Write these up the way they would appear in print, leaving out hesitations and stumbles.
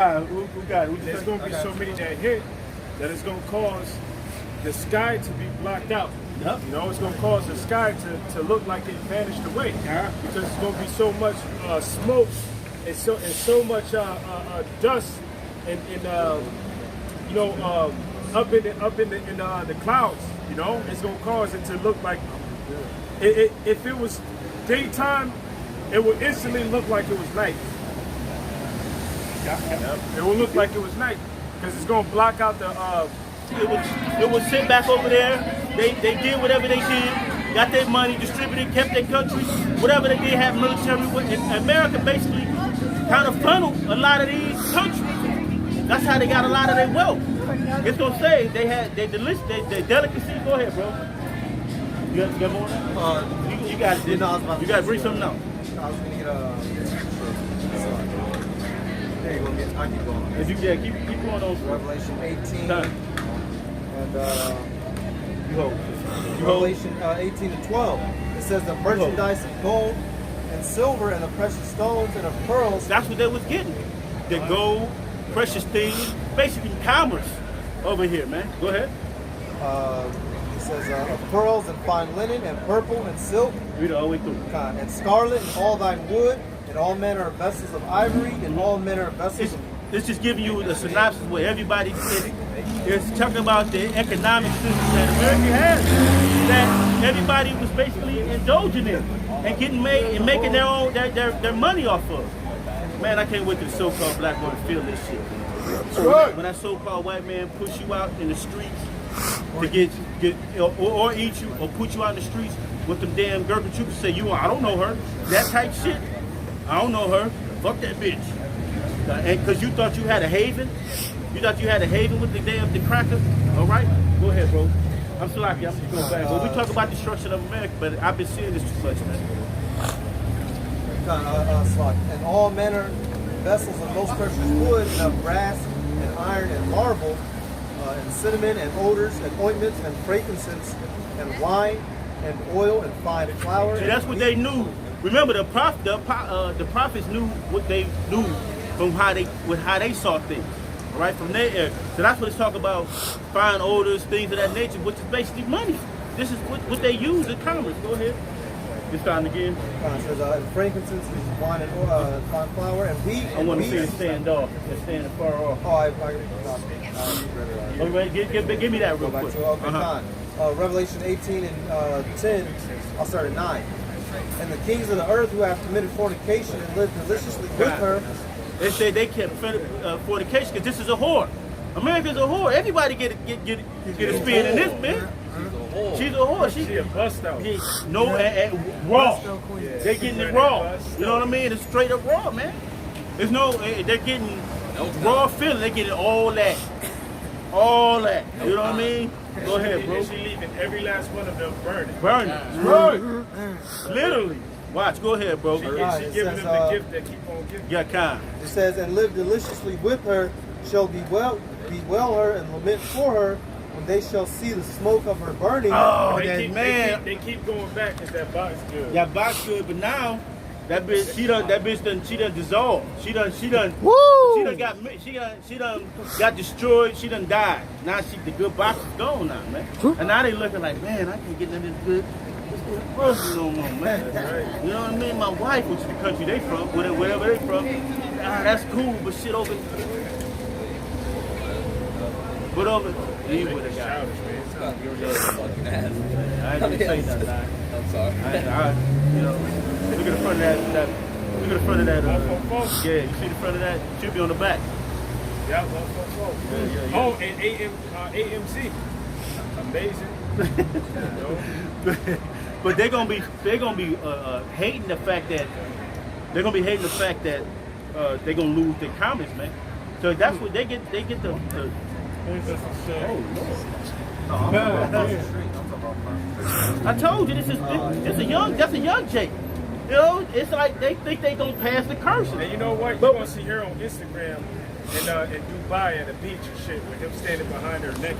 There's going to be so many that hit that it's going to cause the sky to be blocked out. Yep. You know, it's going to cause the sky to look like it vanished away because it's going to be so much smoke and so much dust and you know up in the clouds. You know, it's going to cause it to look like if it was daytime, it would instantly look like it was night. It will look like it was night because it's going to block out the. It would sit back over there. They did whatever they did, got their money distributed, kept their country, whatever they did, have military. And America basically kind of funneled a lot of these countries. That's how they got a lot of their wealth. It's gonna say they had their delicacy. Go ahead, bro. You got more? You got it. You got to bring something out. I was gonna get there you go. I keep going. If you keep going on. Revelation 18 Time. and You hold. Revelation 18 and 12. It says the merchandise of gold and silver and the precious stones and of pearls. That's what they was getting. The gold, precious things, basically commerce over here, man. Go ahead. It says of pearls and fine linen and purple and silk. Read it all the way through. And scarlet and all thine wood and all manner of vessels of ivory and all manner of vessels of... It's just giving you the synopsis where everybody said it's talking about the economic system that America has, that everybody was basically indulging in and getting made and making their own their money off of. Man, I can't wait till the so-called black woman feel this shit. When that so-called white man push you out in the streets to get or eat you or put you out in the streets with them damn gurgle troopers say I don't know her, that type shit. I don't know her. Fuck that bitch. And because you thought you had a haven, with the cracker. All right, go ahead, bro. I'm so lucky. I'm just going back. But we talk about destruction of America, but I've been seeing this too much, man. And all manner of vessels of most precious wood and of brass and iron and marble and cinnamon and odors and ointments and frankincense and wine and oil and fine flour. See, that's what they knew. Remember, the prophets knew what they knew from how they saw things, right? From their era. So that's what it's talking about, fine odors, things of that nature, which is basically money. This is what they use in commerce. Go ahead. It's time again. It says frankincense, wine and oil, fine flour, and wheat. I want to see it stand off. It's standing far off. Give me that real quick. Revelation 18 and 10. I'll start at 9. And the kings of the earth who have committed fornication and lived deliciously with her. They say they kept fornication because this is a whore. America's a whore. Everybody get a spin in this, man. She's a whore. She's a bust out. No, and raw. They're getting it raw. You know what I mean? It's straight up raw, man. There's no. They're getting raw feeling. They're getting all that. All that. You know what I mean? Go ahead, bro. She's leaving every last one of them burning. Burning. Literally. Watch. Go ahead, bro. She's giving them the gift that keep on giving. Yeah, kind. It says, and live deliciously with her, shall bewail her and lament for her when they shall see the smoke of her burning. Oh, they keep going back because that box good. That box good, but now that bitch she done dissolved. She done got destroyed. She done died. Now the good box is gone now, man. And now they looking like, man, I can't get none of this good person no more, man. Right. You know what I mean? My wife, which is the country they from, wherever they from, that's cool, but shit over. But over. He would have got it. I didn't say nothing. I'm sorry. Look at the front of that. Look at the front of that. Yeah, you see the front of that? Should be on the back. Yeah, 144. Oh, and AMC. Amazing. But they're gonna be hating the fact that they're gonna lose their comments, man. So that's what they get the I told you that's a young Jake. You know, it's like they think they gonna pass the curse. And you know what? You're gonna see her on Instagram in Dubai at a beach and shit with him standing behind her naked.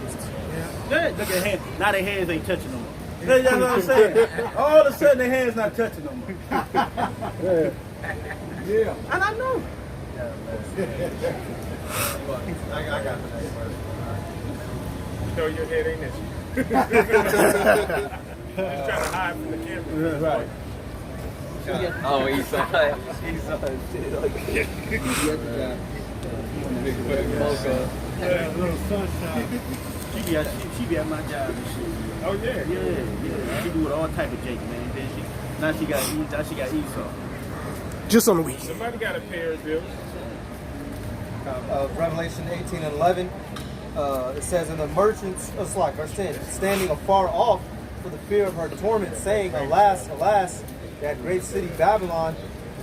Yeah. Look at her hands. Now their hands ain't touching no more. That's what I'm saying. All of a sudden their hands not touching no more. Yeah. And I know. I got the next verse. You know your head ain't itching. He's trying to hide from the camera. Right. Oh, Eastside. Little sunshine. She be at my job and shit. Oh yeah. Yeah. She do with all type of Jake, man. Then now she got Esau. Just on the weekend. Somebody got to pay her bills. Revelation 18 and 11. It says, and the merchants of Slack are standing afar off for the fear of her torment, saying, alas, alas, that great city Babylon,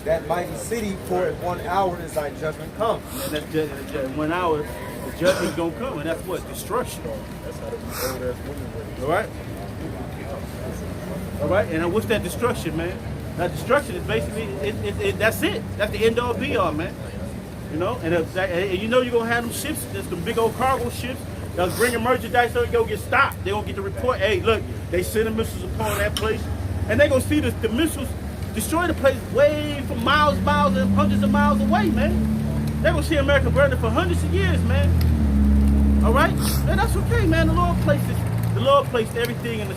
that mighty city, for in 1 hour is thy judgment come. And that's just 1 hour, the judgment's gonna come, and that's what? Destruction. That's how the old ass women were. All right? All right, and what's that destruction, man? That destruction is basically, that's it. That's the end all be all, man. You know, and you know you're gonna have them ships, there's some big old cargo ships that's bringing merchandise, so they go get stopped. They gonna get the report, hey, look, they sending missiles upon that place, and they gonna see the missiles destroy the place way from miles and hundreds of miles away, man. They gonna see America burning for hundreds of years, man. All right, and that's okay, man. The Lord placed everything in a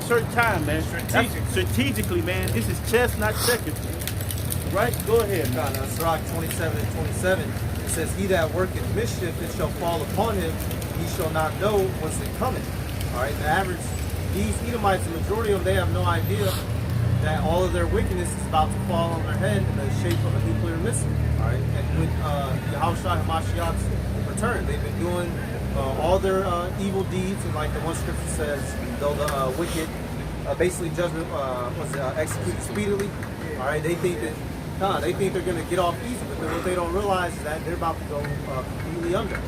certain time, man. Strategically, man. This is chess, not checkers. Right? Go ahead. Sirach 27 and 27. It says, he that worketh mischief, it shall fall upon him. He shall not know whence it cometh. All right. The average, these Edomites, the majority of them, they have no idea that all of their wickedness is about to fall on their head in the shape of a nuclear missile. All right. And with Yahushua HaMashiach's return, they've been doing all their evil deeds, and like the one scripture says, though the wicked, basically judgment was executed speedily. All right, they think they're going to get off easy, but what they don't realize is that they're about to go completely under. All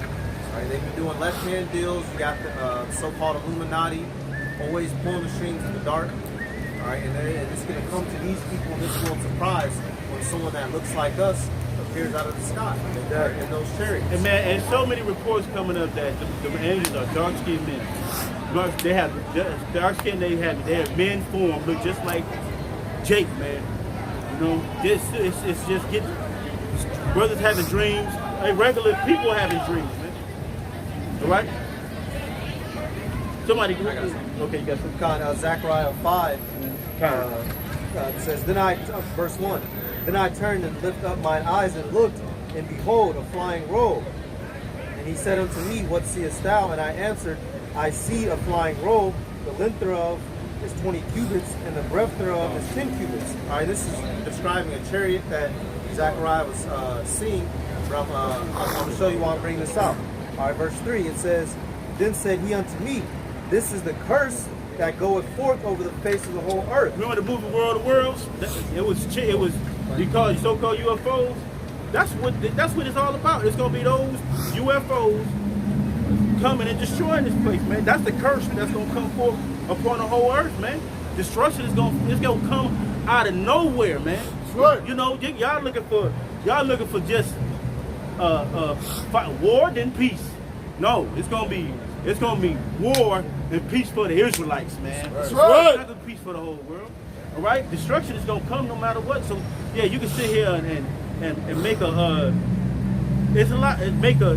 right, they've been doing left-hand deals. You got the so-called Illuminati, always pulling the strings in the dark. All right, and it's going to come to these people in this world surprise when someone that looks like us appears out of the sky in those chariots. And man, and so many reports coming up that the angels are dark-skinned men. They have dark skin. They have men form, look just like Jake, man. You know, it's just getting brothers having dreams, regular people having dreams, man. All right. Somebody, okay, you got some. Zechariah 5 it says, verse 1. Then I turned and lifted up mine eyes and looked, and behold, a flying robe. And he said unto me, what seest thou? And I answered, I see a flying robe, the length thereof is 20 cubits, and the breadth thereof is 10 cubits. All right, this is describing a chariot that Zechariah was seeing. I'm going to show you why I'm bringing this out. All right, verse 3, it says, then said he unto me, this is the curse that goeth forth over the face of the whole earth. Remember the movie World of Worlds? It was because so-called UFOs. That's what it's all about. It's gonna be those UFOs coming and destroying this place, man. That's the curse that's gonna come forth upon the whole earth, man. Destruction is gonna come out of nowhere, man. Right. You know, y'all looking for just war then peace. No, it's gonna be war and peace for the Israelites, man. That's right. It's not peace for the whole world. All right, destruction is gonna come no matter what. So yeah, you can sit here and make make a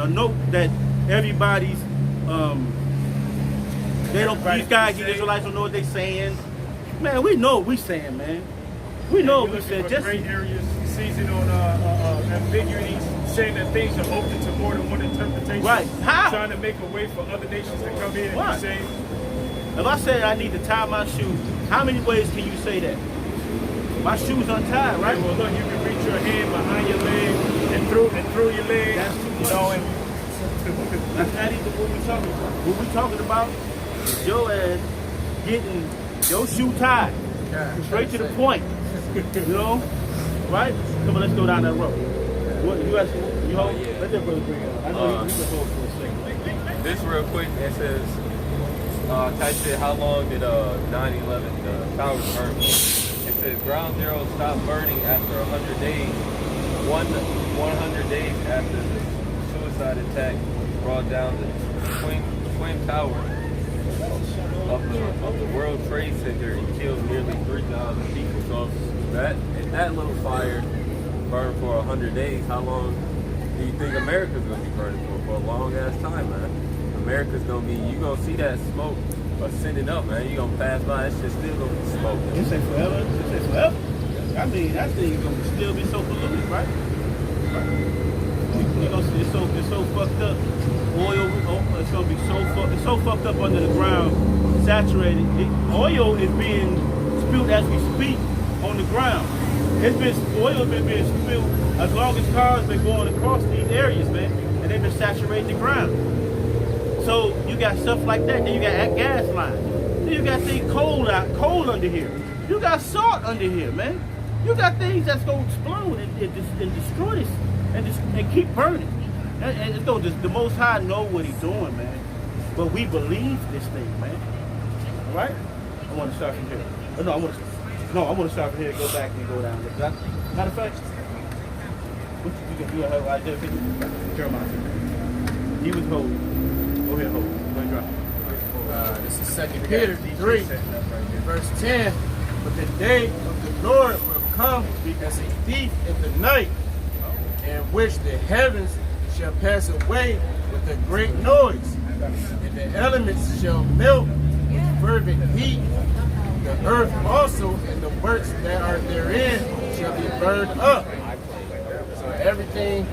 note that everybody's these guys, the Israelites don't know what they're saying. Man, we know what we're saying, man. We know what we said. Just great areas seizing on ambiguities, saying that things are open to more than one interpretation. Right. How? Trying to make a way for other nations to come in and say. If I say I need to tie my shoes, how many ways can you say that? My shoes untied, right? Well, look, you can reach your hand behind your leg and through your leg. That's too much. You know, and that's not even what we're talking about. What we're talking about is your ass getting your shoe tied. Straight to the point. You know? Right? Come on, let's go down that road. What, you hold? Let that brother bring it up. I know you can hold for a second. This real quick, it says, Ty said, how long did 9/11, the towers burn? It says, ground zero stopped burning after 100 days. 100 days after the suicide attack brought down the twin tower of the World Trade Center and killed nearly 3,000 people. So that little fire burn for 100 days, how long do you think America's gonna be burning for? For a long ass time, man. America's gonna be, you gonna see that smoke ascending up, man. You gonna pass by, that shit still gonna be smoke. You say forever? You say forever? I mean, that thing is gonna still be so polluted, right? You know, it's so fucked up. Oil, it's gonna be it's so fucked up under the ground, saturated. Oil is being spilled as we speak on the ground. Oil has been being spilled as long as cars been going across these areas, man, and they've been saturating the ground. So you got stuff like that. Then you got gas lines. Then you got things coal under here. You got salt under here, man. You got things that's gonna explode and destroy this and keep burning. And it's gonna the Most High know what He's doing, man. But we believe this thing, man. All right? I want to start from here. I want to start from here and go back and go down. Matter of fact, you have idea. Jeremiah. He was holy. Go ahead, hold. Go ahead, drop. This is 2 Peter 3, verse 10. But the day of the Lord will come as a thief in the night, in which the heavens shall pass away with a great noise, and the elements shall melt with fervent heat. The earth also and the works that are therein shall be burned up. So everything,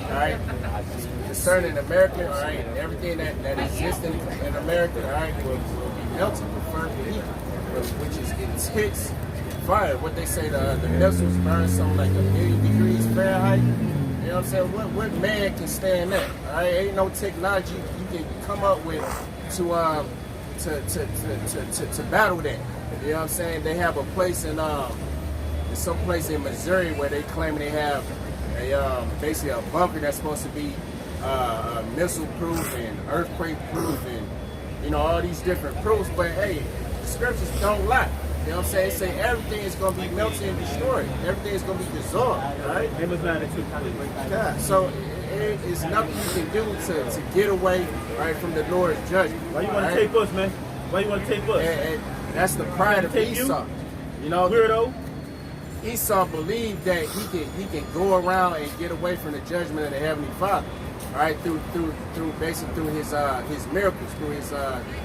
all right, concerning America, all right, everything that exists in America, all right, will be melted with fervent heat, which is intense fire. What they say, the missiles burn something like 1,000,000 degrees Fahrenheit. You know what I'm saying? What man can stand that? All right, ain't no technology you can come up with to battle that. You know what I'm saying? They have a place in some place in Missouri where they claim they have basically a bunker that's supposed to be missile proof and earthquake proof and, you know, all these different proofs. But hey, the scriptures don't lie. You know what I'm saying? They say everything is going to be melted and destroyed. Everything is going to be dissolved, right? Yeah, so it is nothing you can do to get away, right, from the Lord's judgment. Why you want to take us, man? Why you want to take us? And that's the pride of Esau. You know, weirdo. Esau believed that he can go around and get away from the judgment of the Heavenly Father, right? Through his miracles, through his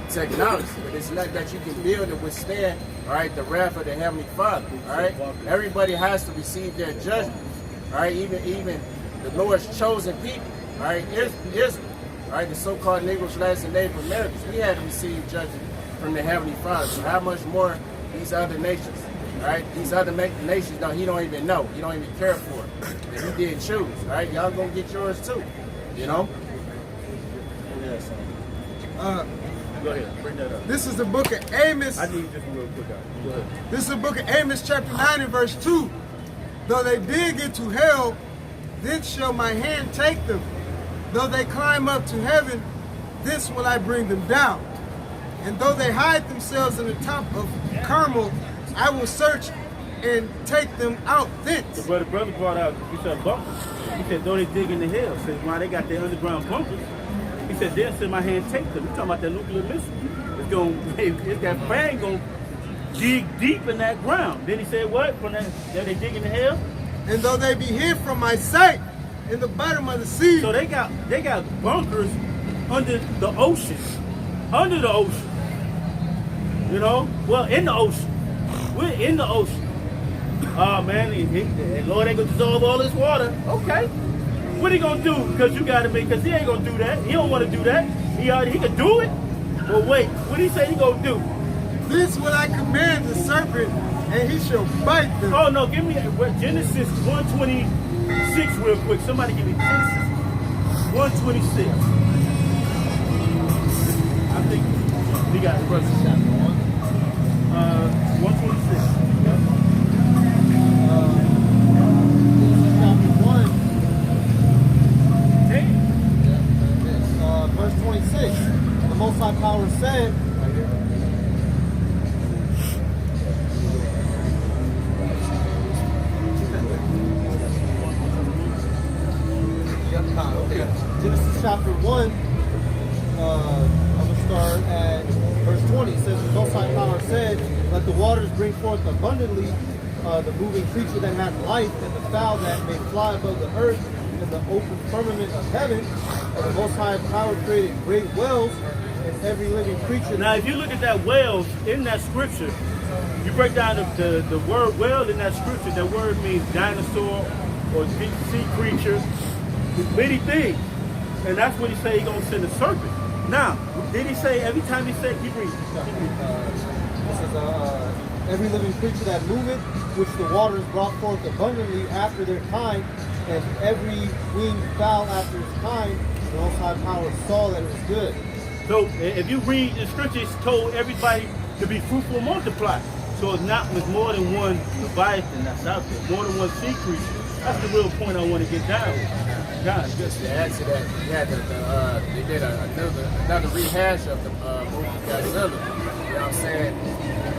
technology. But it's not that you can build to withstand, all right, the wrath of the Heavenly Father. All right, everybody has to receive their judgment. All right, even the Lord's chosen people. All right, Israel. All right, the so-called Negroes, Blacks, and Native Americans. We had to receive judgment from the Heavenly Father. So how much more these other nations? All right, these other nations, he don't even know. He don't even care for it. That he didn't choose. All right, y'all gonna get yours too. You know? Go ahead, bring that up. This is the book of Amos. I need just a little quick out. Go ahead. This is the book of Amos chapter 9 and verse 2. Though they dig into hell, thence shall my hand take them. Though they climb up to heaven, thence will I bring them down. And though they hide themselves in the top of Carmel, I will search and take them out thence. The brother brought out, he said, bunkers. He said, though they dig in the hell, says, why they got their underground bunkers. He said, then said my hand take them. He's talking about that nuclear missile. It's that fan going to dig deep in that ground. Then he said, what? From that they dig in the hell? And though they be hid from my sight in the bottom of the sea. So they got bunkers under the ocean. Under the ocean. You know? Well, in the ocean. We're in the ocean. Oh man, and Lord ain't gonna dissolve all this water. Okay. What he gonna do? Because you gotta make, because he ain't gonna do that. He don't wanna do that. He can do it. But wait, what he say he gonna do? This will I command the serpent, and he shall bite them. Oh no, give me Genesis 126 real quick. Somebody give me Genesis 126. I think we got it. 126. Verse 26, the Most High Power said, Genesis chapter 1, I'm going to start at verse 20. It says, the Most High Power said, let the waters bring forth abundantly the moving creature that hath life, and the fowl that may fly above the earth, and the open firmament of heaven. And the Most High Power created great whales, and every living creature. Now, if you look at that whales in that scripture, you break down the word whale in that scripture, that word means dinosaur or deep sea creature, many things. And that's what he said he's going to send a serpent. Now, did he say every time he said, keep reading. This is every living creature that moveth, which the waters brought forth abundantly after their kind, and every winged fowl after its kind. The Most High Power saw that it was good. So if you read the scripture, it's told everybody to be fruitful and multiply. So it's not with more than one Leviathan that's out there, more than one sea creature. That's the real point I want to get down. God, Just to add to that, we had they did another rehash of the movie Godzilla. You know what I'm saying?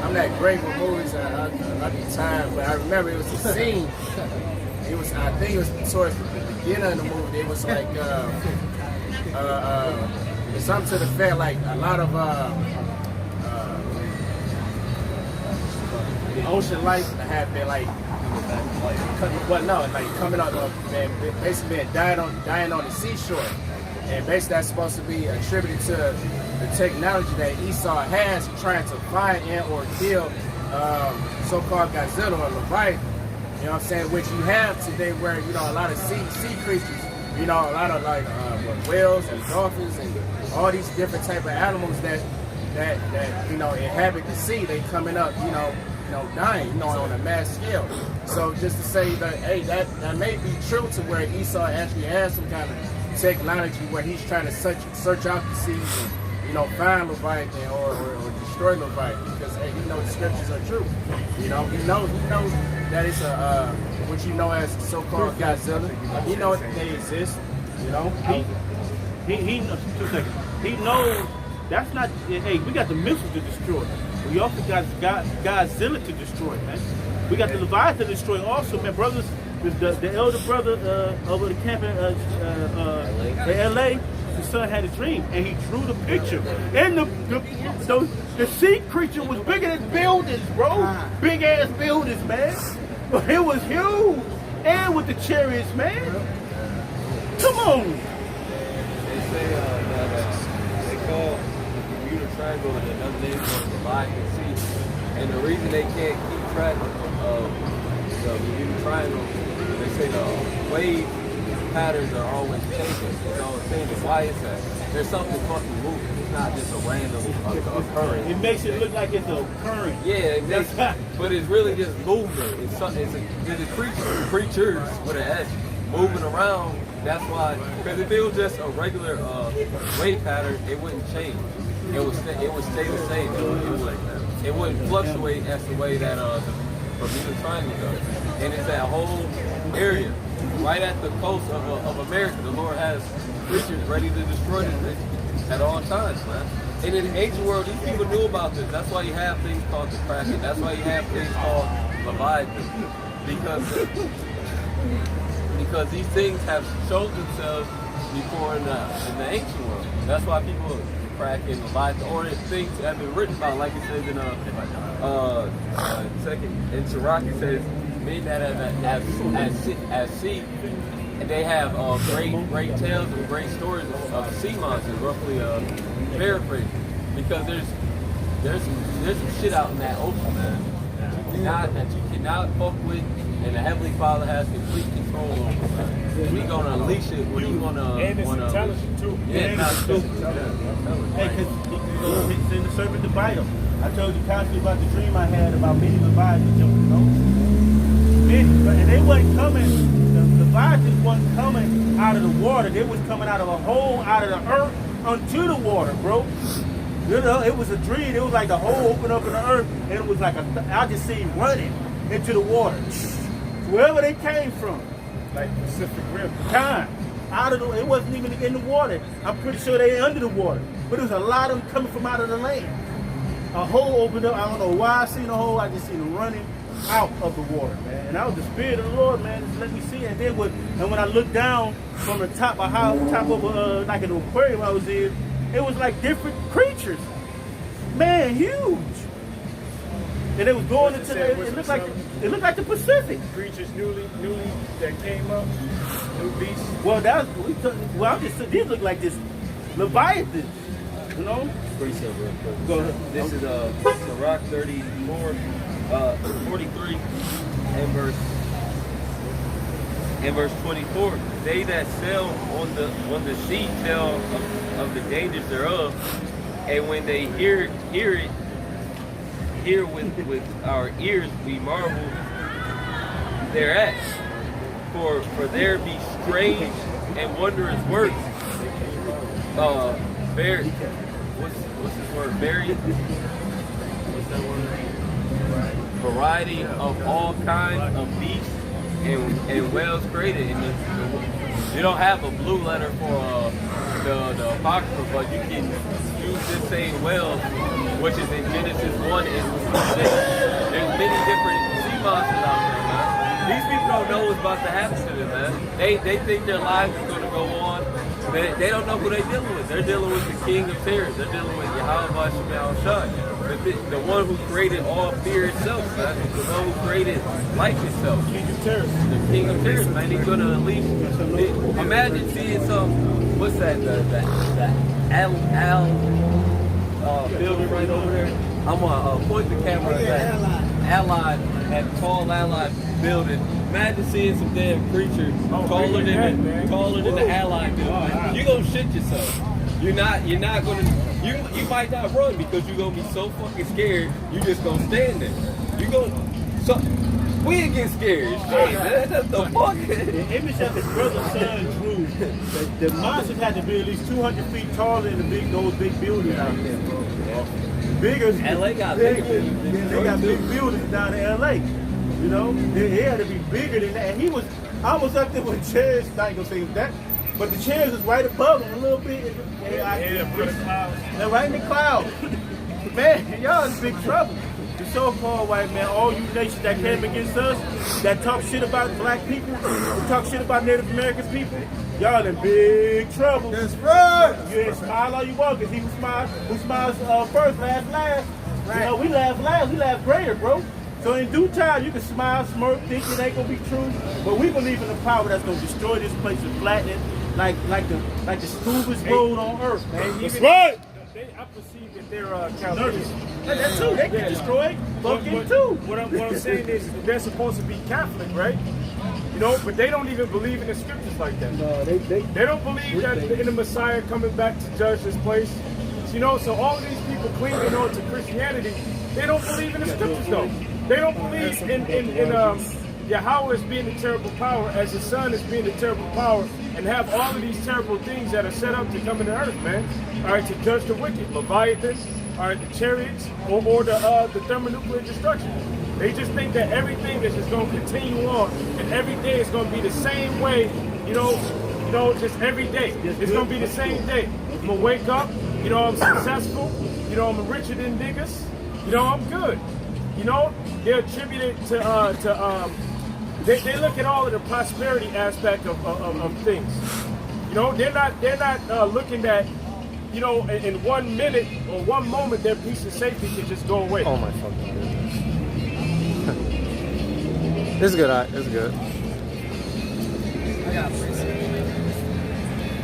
I'm not great with movies at the time, but I remember it was a scene. I think it was towards the beginning of the movie. It was like something to the fact like a lot of the ocean life have been like coming up, basically being dying on the seashore, and basically that's supposed to be attributed to the technology that Esau has trying to find and or kill so-called Godzilla or Leviathan. You know what I'm saying? Which you have today, where a lot of sea creatures, a lot of like whales and dolphins and all these different type of animals that inhabit the sea. They coming up, dying, on a mass scale. So just to say that, hey, that may be true to where Esau actually has some kind of technology where he's trying to search out the seas and, find Leviathan or destroy Leviathan, because hey, the scriptures are true. He knows that it's what you know as so-called Godzilla. He knows that they exist. He knows. 2 seconds. He knows that's not. Hey, we got the missiles to destroy. We also got Godzilla to destroy, man. We got the Leviathan to destroy also, man. Brothers, the elder brother over the camp in LA, his son had a dream, and he drew the picture. And the sea creature was bigger than buildings, bro. Big ass buildings, man. It was huge. And with the chariots, man. Come on. They say that they call the Bermuda Triangle and another name for the Leviathan Sea. And the reason they can't keep track of the Bermuda Triangle, they say the wave patterns are always changing. You know what I'm saying? Why is that? There's something fucking moving. It's not just a random occurrence. It makes it look like it's occurring. Yeah, but it's really just movement. It's a creatures with an S moving around. That's why, because if it was just a regular wave pattern, it wouldn't change. It would stay the same. It wouldn't fluctuate as the way that the Bermuda Triangle does. And it's that whole area, right at the coast of America. The Lord has creatures ready to destroy this at all times, man. And in the ancient world, these people knew about this. That's why you have things called the Kraken. That's why you have things called Leviathan. Because these things have showed themselves before in the ancient world. That's why people Kraken, Leviathan, or things have been written about, like it says in Sirach, it says, men that have at sea, and they have great tales and great stories of sea monsters, roughly paraphrasing, because there's some shit out in that ocean, man, that you cannot fuck with, and the Heavenly Father has complete control over it, man. When He's gonna unleash it, when He's gonna and it's intelligent too. Hey, because he's in the serpent to bite him. I told you constantly about the dream I had about many Leviathans, and they wasn't coming, the Leviathans wasn't coming out of the water, they was coming out of a hole out of the earth onto the water, bro. It was a dream. It was like the hole opened up in the earth, and it was like I just see running into the water. Wherever they came from. Like Pacific Rim. Out of it wasn't even in the water. I'm pretty sure they under the water. But there was a lot of them coming from out of the land. A hole opened up. I don't know why I seen a hole. I just seen them running out of the water, man. And that was the Spirit of the Lord, man. Just let me see it. And then when I looked down from the top of like an aquarium I was in, it was like different creatures. Man, huge. and it was going What's into it say? the, What's it looked like the Pacific. Creatures newly that came up, new beasts. Well, I'm just saying, these look like this Leviathan, you know? Pretty simple. Go ahead. This is Sirach 34, 43, and verse 24. They that sail on the sea tell of the dangers thereof, and when they hear with our ears, we marvel thereat. For there be strange and wondrous works. Very. What's this word? Very. What's that word? Variety of all kinds of beasts and whales created. And you don't have a blue letter for the Apocrypha, but you can use this same whale, which is in Genesis 1 and 6. There's many different sea monsters out there, man. These people don't know what's about to happen to them, man. They think their lives is going to go on. They don't know who they're dealing with. They're dealing with the King of Terrors. They're dealing with Yahweh Shemel Shai, the one who created all fear itself, man. The one who created life itself. King of Terrors. The King of Terrors, man. He's going to unleash. Imagine seeing some, what's that, the building right over there. I'm going to point the camera at that Allied, that tall Allied building. Imagine seeing some damn creature taller than the Allied building. You're going to shit yourself. You're not going to, you might not run because you're going to be so fucking scared, you just going to stand there. You're going to, so, we ain't get scared. Shit, man. That's the fuck. The image that his brother son drew, the monsters had to be at least 200 feet taller than those big buildings out there. Bigger. LA got they bigger. got big buildings down in LA. You know, they had to be bigger than that. And I was up there with chairs. I ain't gonna say that, but the chairs was right above him a little bit. Yeah, for the clouds. They're right in the clouds. Man, y'all in big trouble. The so-called white man, all you nations that came against us, that talk shit about black people, who talk shit about Native American people, y'all in big trouble. That's right. You ain't smile all you want, because who smiles first, laughs last. Right. You know, we laugh last, we laugh greater, bro. So in due time, you can smile, smirk, think it ain't gonna be true, but we believe in the power that's gonna destroy this place and flatten it like the smoothest road on earth, man. That's right. I perceive that they're Chaldeans. That too, they get destroyed, fucking too. What I'm saying is they're supposed to be Catholic, right? You know, but they don't even believe in the scriptures like that. No, they don't believe that in the Messiah coming back to judge this place. You know, so all of these people clinging on to Christianity, they don't believe in the scriptures though. They don't believe in Yahweh as being the terrible power, as his son as being the terrible power, and have all of these terrible things that are set up to come into earth, man. All right, to judge the wicked, Leviathan, all right, the chariots, or the thermonuclear destruction. They just think that everything is just going to continue on, and every day is going to be the same way, you know, just every day. It's going to be the same day. I'm going to wake up, you know, I'm successful, you know, I'm richer than niggas, you know, I'm good. You know, they're attributed to they look at all of the prosperity aspect of things. You know, they're not looking at, you know, in 1 minute or 1 moment their peace and safety can just go away. Oh my fucking goodness. This is good, alright, this is good.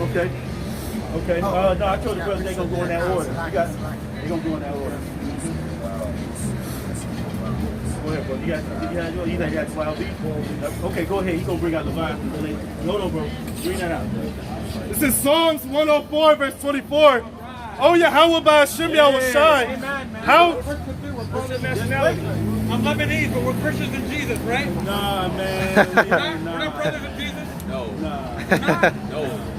Okay. Okay. No, I told the brother they're gonna go in that order. They're gonna go in that order. Go ahead, bro. You got 12 beats. Okay, go ahead. You gonna bring out Leviathan. Hold on, bro. Bring that out. This is Psalms 104, verse 24. Oh yeah, how about Hashem Yahweh Shai? How? What's your nationality? I'm Lebanese, but we're Christians in Jesus, right? Nah, man. We're not brothers in Jesus? No. No.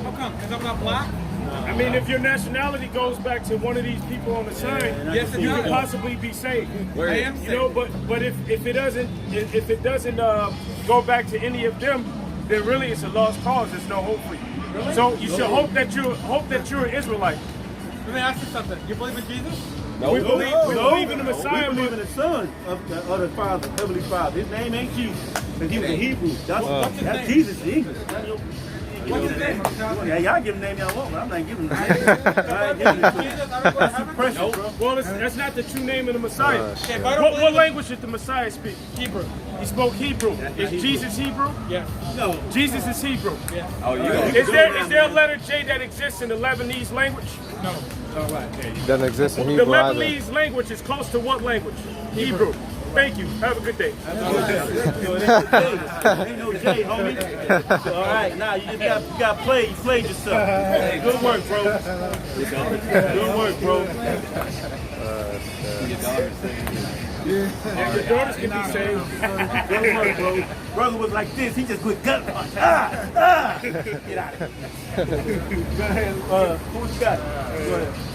How come? Because I'm not black? I mean, if your nationality goes back to one of these people on the sign, Yes, it you does. could possibly be saved. I am You know, but if it doesn't go back to any of them, then really it's a lost cause. There's no hope for you. So you should hope that you're an Israelite. Let me ask you something. You believe in Jesus? We believe in the We Messiah. believe in the Son of the Father, Heavenly Father. His name ain't Jesus. Because he was a Hebrew. That's Jesus in English. Yeah, y'all give him the name y'all want, but I'm not giving him the name. I ain't giving it to him. That's impressive, bro. Well, that's not the true name of the Messiah. What language did the Messiah speak? Hebrew. He spoke Hebrew. Is Jesus Hebrew? Yeah. No. Jesus is Hebrew. Yeah. Oh, yeah. Is there a letter J that exists in the Lebanese language? No. All right. Doesn't exist in The Hebrew either. Lebanese language is close to what language? Hebrew. Thank you. Have a good day. Ain't no J, homie. So, all right, now you just got played. You played yourself. Hey, good work, bro. Good work, bro. Your daughters can be saved. Good work, bro. Brother was like this. He just quit gut punch. Get out of here. Go ahead. Who you got? Go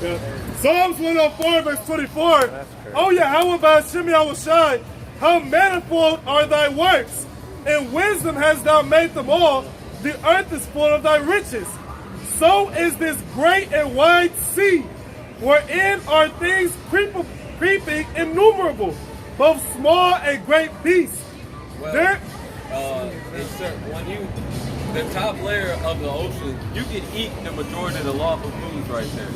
ahead. Psalms 104 verse 24. Oh yeah, how about Shimei will shine? How manifold are thy works? In wisdom hast thou made them all. The earth is full of thy riches. So is this great and wide sea, wherein are things creeping innumerable, both small and great beasts. Well, when the top layer of the ocean, you can eat the majority of the lawful foods right there.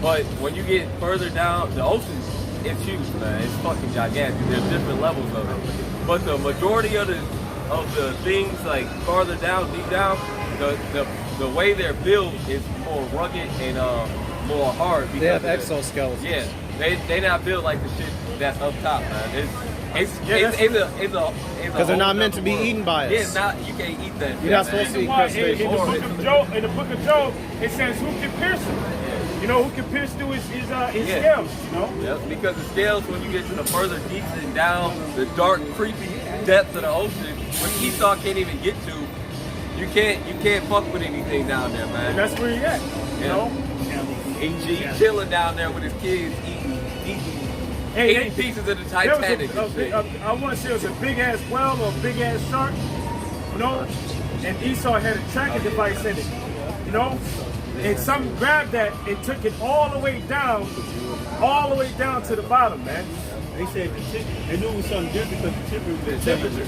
But when you get further down, the ocean, it's huge, man. It's fucking gigantic. There's different levels of it. But the majority of the things like farther down, deep down, the way they're built is more rugged and more hard. They have exoskeletons. Yeah, they not built like the shit that's up top, man. It's because they're not meant to be eaten by us. Yeah, you can't eat that. You're not supposed to eat crustaceans. In the book of Job, it says who can pierce him? You know, who can pierce through his scales, you know? Yep, because the scales, when you get to the further deep and down, the dark, creepy depths of the ocean, when Esau can't even get to, you can't fuck with anything down there, man. And that's where he at, you know? He's chilling down there with his kids, eating pieces of the Titanic. I want to say it was a big ass whale or a big ass shark, you know? And Esau had a tracking device in it, you know? And something grabbed that and took it all the way down to the bottom, man. They said they knew it was something different because the temperature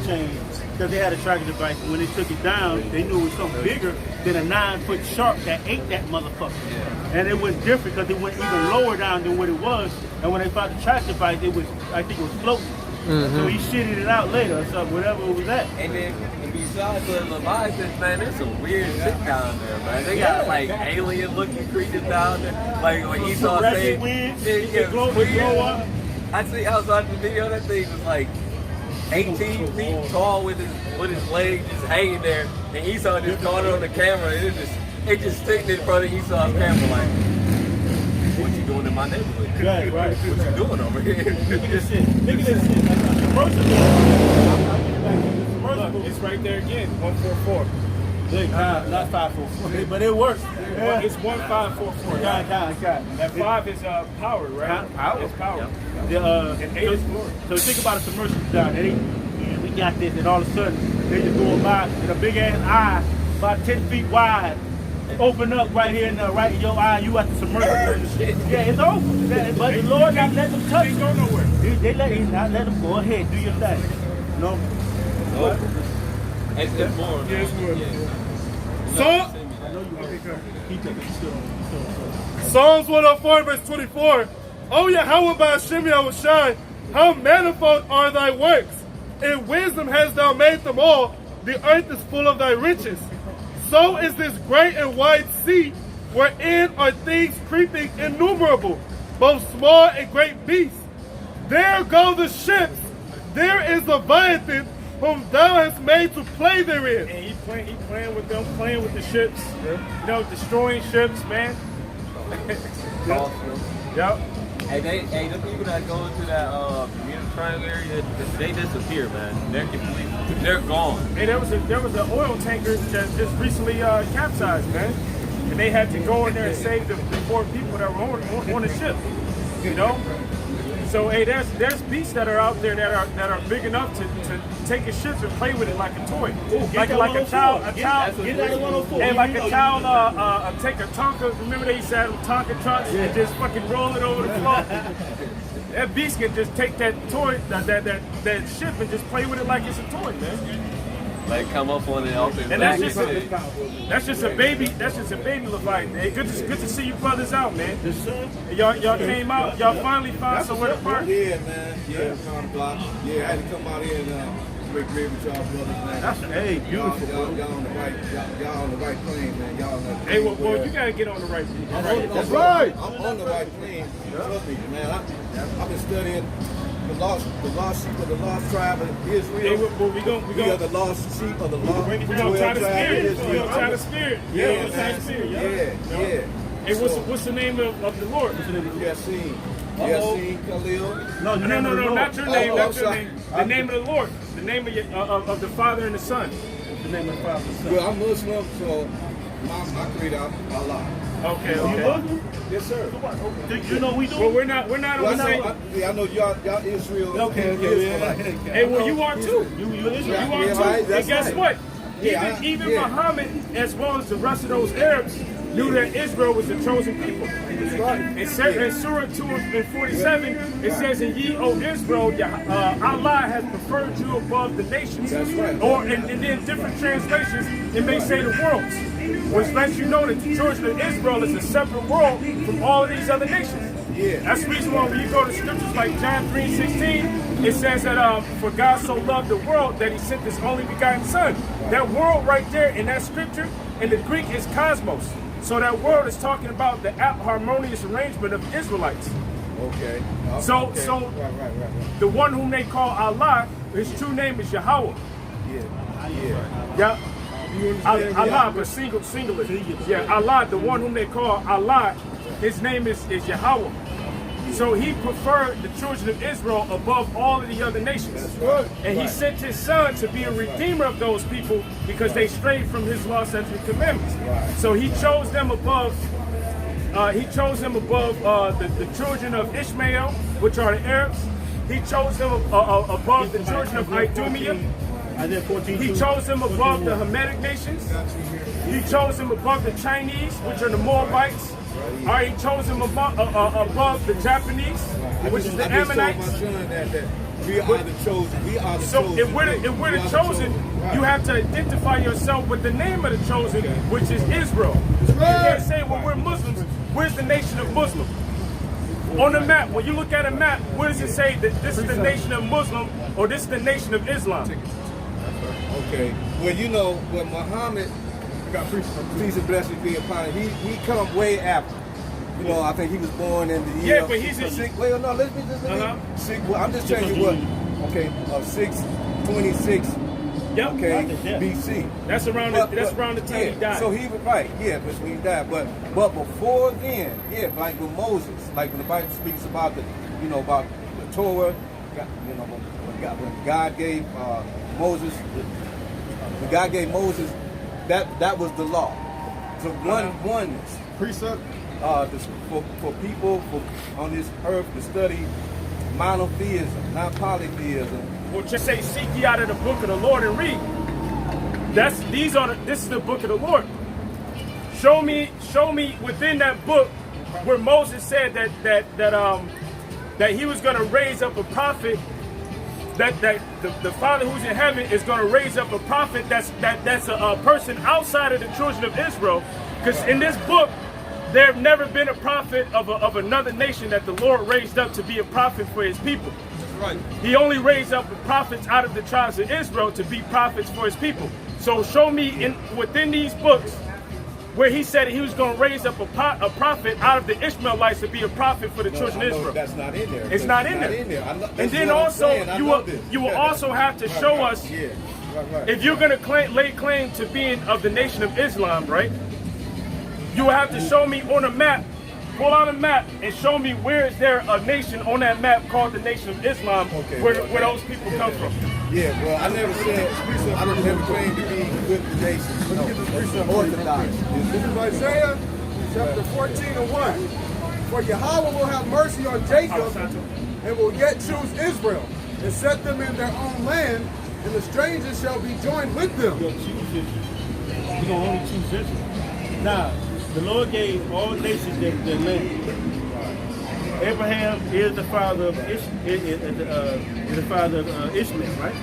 changed. Because they had a tracking device. When they took it down, they knew it was something bigger than a 9-foot shark that ate that motherfucker. Yeah. And it was different because it went even lower down than what it was. And when they found the tracking device, I think it was floating. Mm-hmm. So he shitted it out later or something, whatever it was at. And then besides the Leviathans, man, there's some weird shit down there, man. They got like alien-looking creatures down there. Like when Esau said, I was watching the video. That thing was like 18 feet tall with his legs just hanging there, and Esau just caught it on the camera. And it just sticking in front of Esau's camera, like, what you doing in my neighborhood? Right. What you doing over here? Look at this shit. It's right there again, 144. Not 544, but it works. Yeah. It's 1544. That 5 is power, right? Power. It's power. Yeah. And 8 is glory. So think about a submersible down there. We got this, and all of a sudden they just going by with a big ass eye, about 10 feet wide, open up right here, right in your eye. You at the submersible. Yeah, it's over. But the Lord not let them touch. They go nowhere. They not let them go ahead, do your thing. No. It's more. Yeah, it's more. Psalms 104 verse 24. Oh yeah, how about Shimei will shine? How manifold are thy works? In wisdom hast thou made them all. The earth is full of thy riches. So is this great and wide sea, wherein are things creeping innumerable, both small and great beasts. There go the ships. There is Leviathan, whom thou hast made to play therein. And he playing with them, playing with the ships, you know, destroying ships, man. Yep. Hey, the people that go into that Triangle area, they disappear, man. They're gone. Hey, there was an oil tanker that just recently capsized, man, and they had to go in there and save the 4 people that were on the ship. You know. So hey, there's beasts that are out there that are big enough to take a ship and play with it like a toy, like a child, and like a child take a Tonka. Remember they used to have Tonka trucks and just fucking roll it over the floor. that beast can just take that toy, that ship, and just play with it like it's a toy, man. Like come up on it off his And back. that's just a baby. That's just a baby Leviathan. Hey, good to see you brothers out, man. Yes, sir. Y'all came out. Y'all finally found somewhere to park. Yeah, man. Yeah, on the block. Yeah, I had to come out here and break bread with y'all brothers, man. That's hey, beautiful, Y'all bro. on the right. Y'all on the right plane, man. Y'all on the Hey, well, you gotta get on the right. That's right. I'm on the right plane. Trust me, man. I've been studying the lost sheep of the lost tribe of Israel. Hey, well, we are the lost sheep of the lost we gonna try the spirit. We gonna try the spirit. Yeah, try the spirit. Yeah. Hey, what's the name of the Lord? What's the name of the Lord? Yasin, Khalil. No, not your name. Not your name. The name of the Lord. The name of the Father and the Son. The name of the Father and the Son. Well, I'm Muslim, so my creator, Allah. Okay. You Muslim? Yes, sir. You know we do. Well, we're not on the same. I know y'all Israel. Okay. Hey, well, you are too. You Israel. You are Yeah, too. right, And that's guess right. what? Yeah, Even yeah. Muhammad, as well as the rest of those Arabs, knew that Israel was the chosen people. That's right. In Surah 2 and 47, it says, "And ye, O Israel, Allah has preferred you above the nations." That's right. Or and then different translations, it may say the worlds, which lets you know that the children of Israel is a separate world from all of these other nations. Yeah. That's the reason why when you go to scriptures like John 3:16, it says that for God so loved the world that he sent his only begotten son. That world right there in that scripture in the Greek is cosmos. So that world is talking about the harmonious arrangement of Israelites. Okay. So Right. the one whom they call Allah, his true name is Yahweh. Yeah. Allah, but singular. Yeah, Allah, the one whom they call Allah, his name is Yahweh. So he preferred the children of Israel above all of the other nations. And he sent his son to be a redeemer of those people because they strayed from his law, statutes, and commandments. So he chose them above the children of Ishmael, which are the Arabs. He chose them above the children of Idumea. He chose them above the Hamitic nations. He chose them above the Chinese, which are the Moabites. All right, he chose them above the Japanese, which is the Ammonites. We are the chosen. We are the So chosen. if we're the chosen, you have to identify yourself with the name of the chosen, which is Israel. You can't say, well, we're Muslims. Where's the nation of Muslim? On the map, when you look at a map, where does it say that this is the nation of Muslim or this is the nation of Islam? Okay. Well, you know, when Muhammad, peace and blessings be upon him, he come way after. You know, I think he was born in the year. Yeah, but he's a... Well, no, let me. I'm just telling you what. Okay, 626. Yep. Okay, BC. That's around the time he died. So he was right. Yeah, but he died. But before then, yeah, like with Moses, like when the Bible speaks about about the Torah, when God gave Moses, when God gave Moses, that was the law. So oneness, Precept. for people on this earth to study monotheism, not polytheism. Well, just say, seek ye out of the book of the Lord and read. This is the book of the Lord. Show me within that book where Moses said that he was going to raise up a prophet, that the Father who's in heaven is going to raise up a prophet that's a person outside of the children of Israel. Because in this book, there have never been a prophet of another nation that the Lord raised up to be a prophet for his people. Right. He only raised up prophets out of the tribes of Israel to be prophets for his people. So show me within these books where he said he was going to raise up a prophet out of the Ishmaelites to be a prophet for the children of Israel. That's not in there. It's not in there. And then also, you will also have to show us, if you're going to lay claim to being of the nation of Islam, right? You will have to show me on a map, pull out a map and show me where is there a nation on that map called the Nation of Islam, where those people come from. Yeah, well, I never said, I don't ever claim to be with the nation. No, Orthodox. This is Isaiah chapter 14 and 1. For Yahweh will have mercy on Jacob and will yet choose Israel and set them in their own land, and the strangers shall be joined with them. You're going to choose Israel. You're going to only choose Israel. Now, the Lord gave all nations their land. Abraham is the father of Ishmael, right?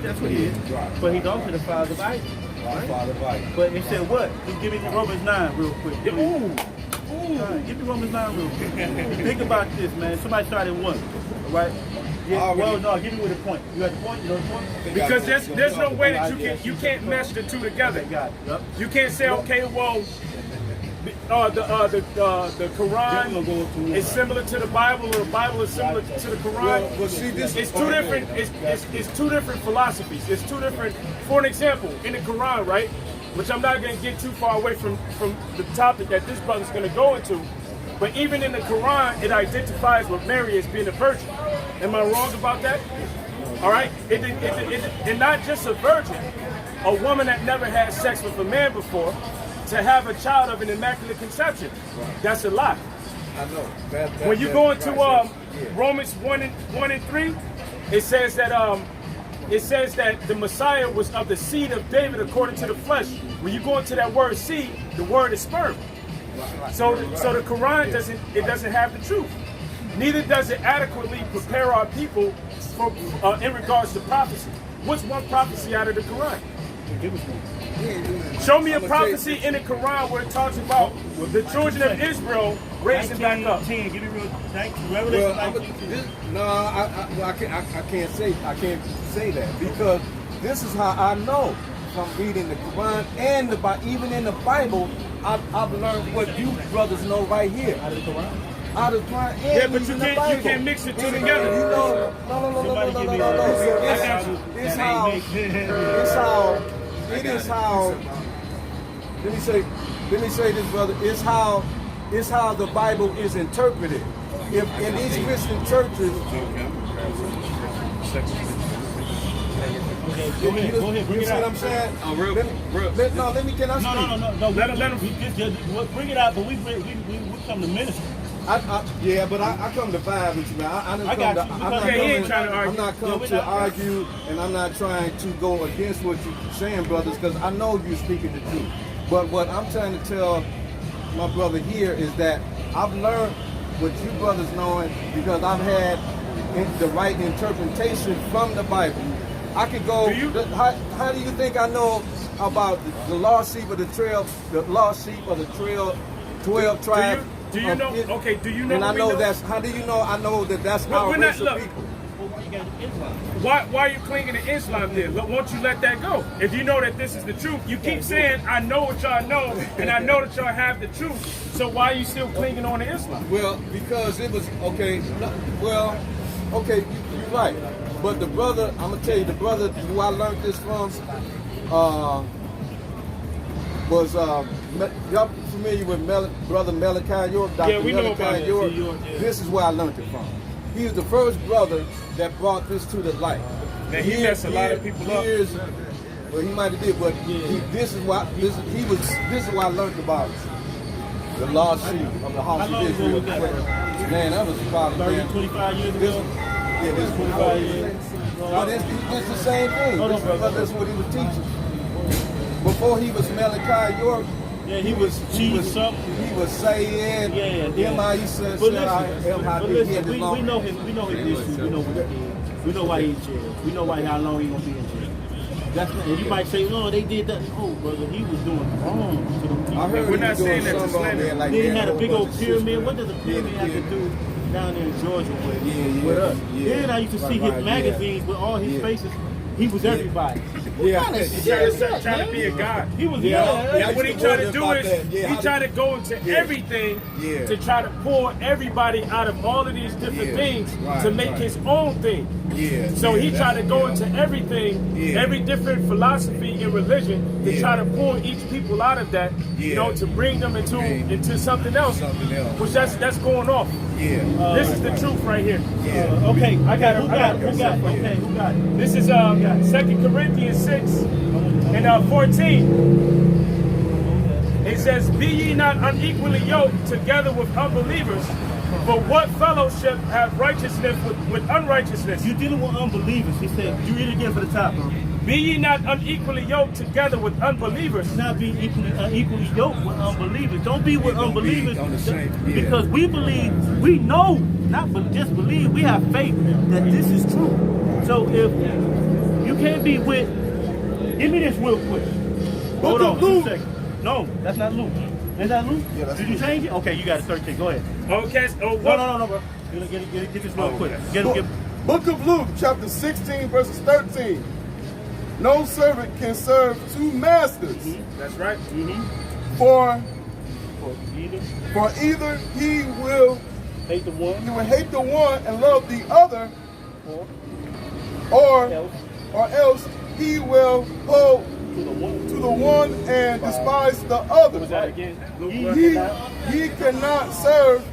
That's what he is. Right. But he's also the father of Isaac. Right. Father of Isaac. But it said what? Just give me Romans 9 real quick. Ooh. Give me Romans 9 real quick. Think about this, man. Somebody started one. All right? Yeah, well, no, give me with a point. You got the point? You know the point? Because there's no way that you can't mesh the two together. Got it. Yep. You can't say, okay, well, the Quran is similar to the Bible, or the Bible is similar to the Quran. Well, see, this It's two different. It's two different philosophies. It's two different. For an example, in the Quran, right, which I'm not going to get too far away from the topic that this brother's going to go into, but even in the Quran, it identifies with Mary as being a virgin. Am I wrong about that? All right. And not just a virgin, a woman that never had sex with a man before, to have a child of an immaculate conception. That's a lie. I know. When you go into Romans 1 and 3, it says that the Messiah was of the seed of David according to the flesh. When you go into that word seed, the word is sperm. So the Quran doesn't have the truth. Neither does it adequately prepare our people for in regards to prophecy. What's one prophecy out of the Quran? Show me a prophecy in the Quran where it talks about the children of Israel raising back up. 19, give me real 19, Revelation 19. I can't say that, because this is how I know from reading the Quran and even in the Bible. I've learned what you brothers know right here. Out of the Quran? Out of the Quran and Yeah, but even the Bible. you can't mix the two together. You know, no. It is how. Let me say this, brother. It's how the Bible is interpreted. If in these Christian churches. Okay, go ahead, bring You it see out. what I'm saying? Oh, real. Can I speak? No. Let him bring it out, but we come to minister. Yeah, but I come to vibe with you, man. I'm not coming to argue, and I'm not trying to go against what you're saying, brothers, because I know you're speaking the truth. But what I'm trying to tell my brother here is that I've learned what you brothers know because I've had the right interpretation from the Bible. I could go. How do you think I know about the lost sheep of the trail? The lost sheep of the trail, 12 tribes. Do you know? Okay. Do you know? And I know that's. How do you know? I know that's our race of people. Why are you clinging to Islam then? Won't you let that go? If you know that this is the truth, you keep saying, I know what y'all know, and I know that y'all have the truth. So why are you still clinging on to Islam? Well, because it was okay. Well, okay, you're right. But the brother, I'm gonna tell you, the brother who I learned this from was y'all familiar with brother Malachi York? Dr. Yeah, we know about York. it. This is where I learned it from. He was the first brother that brought this to the light. And he messed a lot of people up. Well, he might have did, but this is why I learned about the lost sheep of the house of Israel. Man, that was probably 30, 25 years ago. Yeah, this 25 years. But it's the same thing. That's what he was teaching. Before he was Malachi York, he was saying, But listen, we know his issues. We know what he did. We know why he's in jail. We know how long he's gonna be in jail. And you might say, no, they did that. No, brother, he was doing wrong to them people. I heard We're not saying that to slander. like Then he had a big old pyramid. What does a pyramid have to do down there in Georgia with us? Then I used to see his magazines with all his faces. He was everybody. Yeah. Trying to be a god. He was And what he tried to do is he tried to go into everything to try to pull everybody out of all of these different things to make his own thing. So he tried to go into everything, every different philosophy and religion to try to pull each people out of that, to bring them into something else, which that's going off. This is the truth right here. Okay, I got it. Who got it? Okay, who got it? This is 2 Corinthians 6 and 14. It says, "Be ye not unequally yoked together with unbelievers. For what fellowship have righteousness with unrighteousness?" You're dealing with unbelievers. He said, you read it again for the top, bro. Be ye not unequally yoked together with unbelievers. Not be equally yoked with unbelievers. Don't be with Don't be unbelievers on the same- yeah. because we believe, we know, not but just believe, we have faith that this is true. So if you can't be with, give me this real quick. Hold on 2 seconds. No, that's not Luke. Is that Luke? Yeah, that's Did you Luke. change it? Okay, you got it 13. Go ahead. Okay. Oh, No, bro. Get this real quick. Book of Luke, chapter 16, verses 13. No servant can serve two masters, That's right. for Either either he will hate the one hate the one and love the other, or else he will hold to the one. to the one and despise the other. Was that again? Luke He cannot serve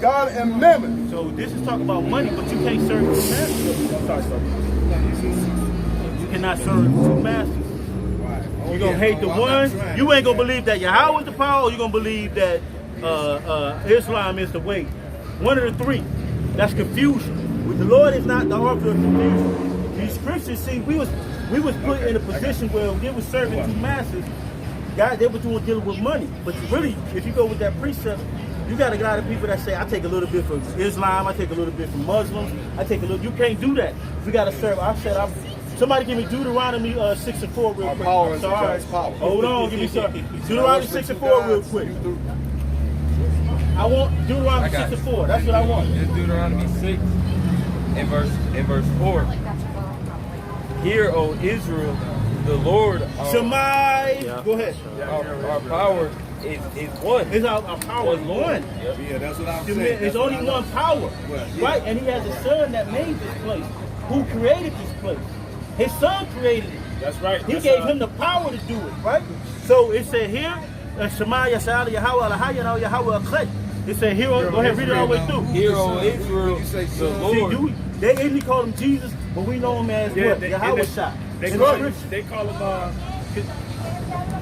God and mammon. So this is talking about money, but you can't serve two masters. You cannot serve two masters. You're going to hate the one. You ain't going to believe that Yahweh is the power, or you're going to believe that Islam is the way. One of the three. That's confusion. The Lord is not the author of confusion. These scriptures, see, we was put in a position where they were serving two masters. God, they were dealing with money. But really, if you go with that precept, you got a lot of people that say, I take a little bit from Islam, I take a little bit from Muslims, I take a little. You can't do that. You got to serve. Somebody give me Deuteronomy 6 and 4 real quick. power I'm is sorry. God's power. Hold on, give me something. Deuteronomy 6 and 4 real quick. I want Deuteronomy 6 and 4. That's what I want. It's Deuteronomy 6 and verse 4. Hear, O Israel, the Lord Shemai. Go ahead. our power is one. It's our power is one. Yeah, that's what I'm saying. There's That's only what I one know. power, Well, yeah. right? And he has a son that made this place, who created this place. His son created it. That's right. He That's, gave him the power to do it, right? So it said here, Shema Yasa'ala Yahweh Al-Hayyan Yahweh Al-Khet. It said here, go ahead, read it all the way through. Hear, O Israel, the See, Lord. they usually call him Jesus, but we know him as what? Yahweh Shah. They In call the him. scripture. They call him.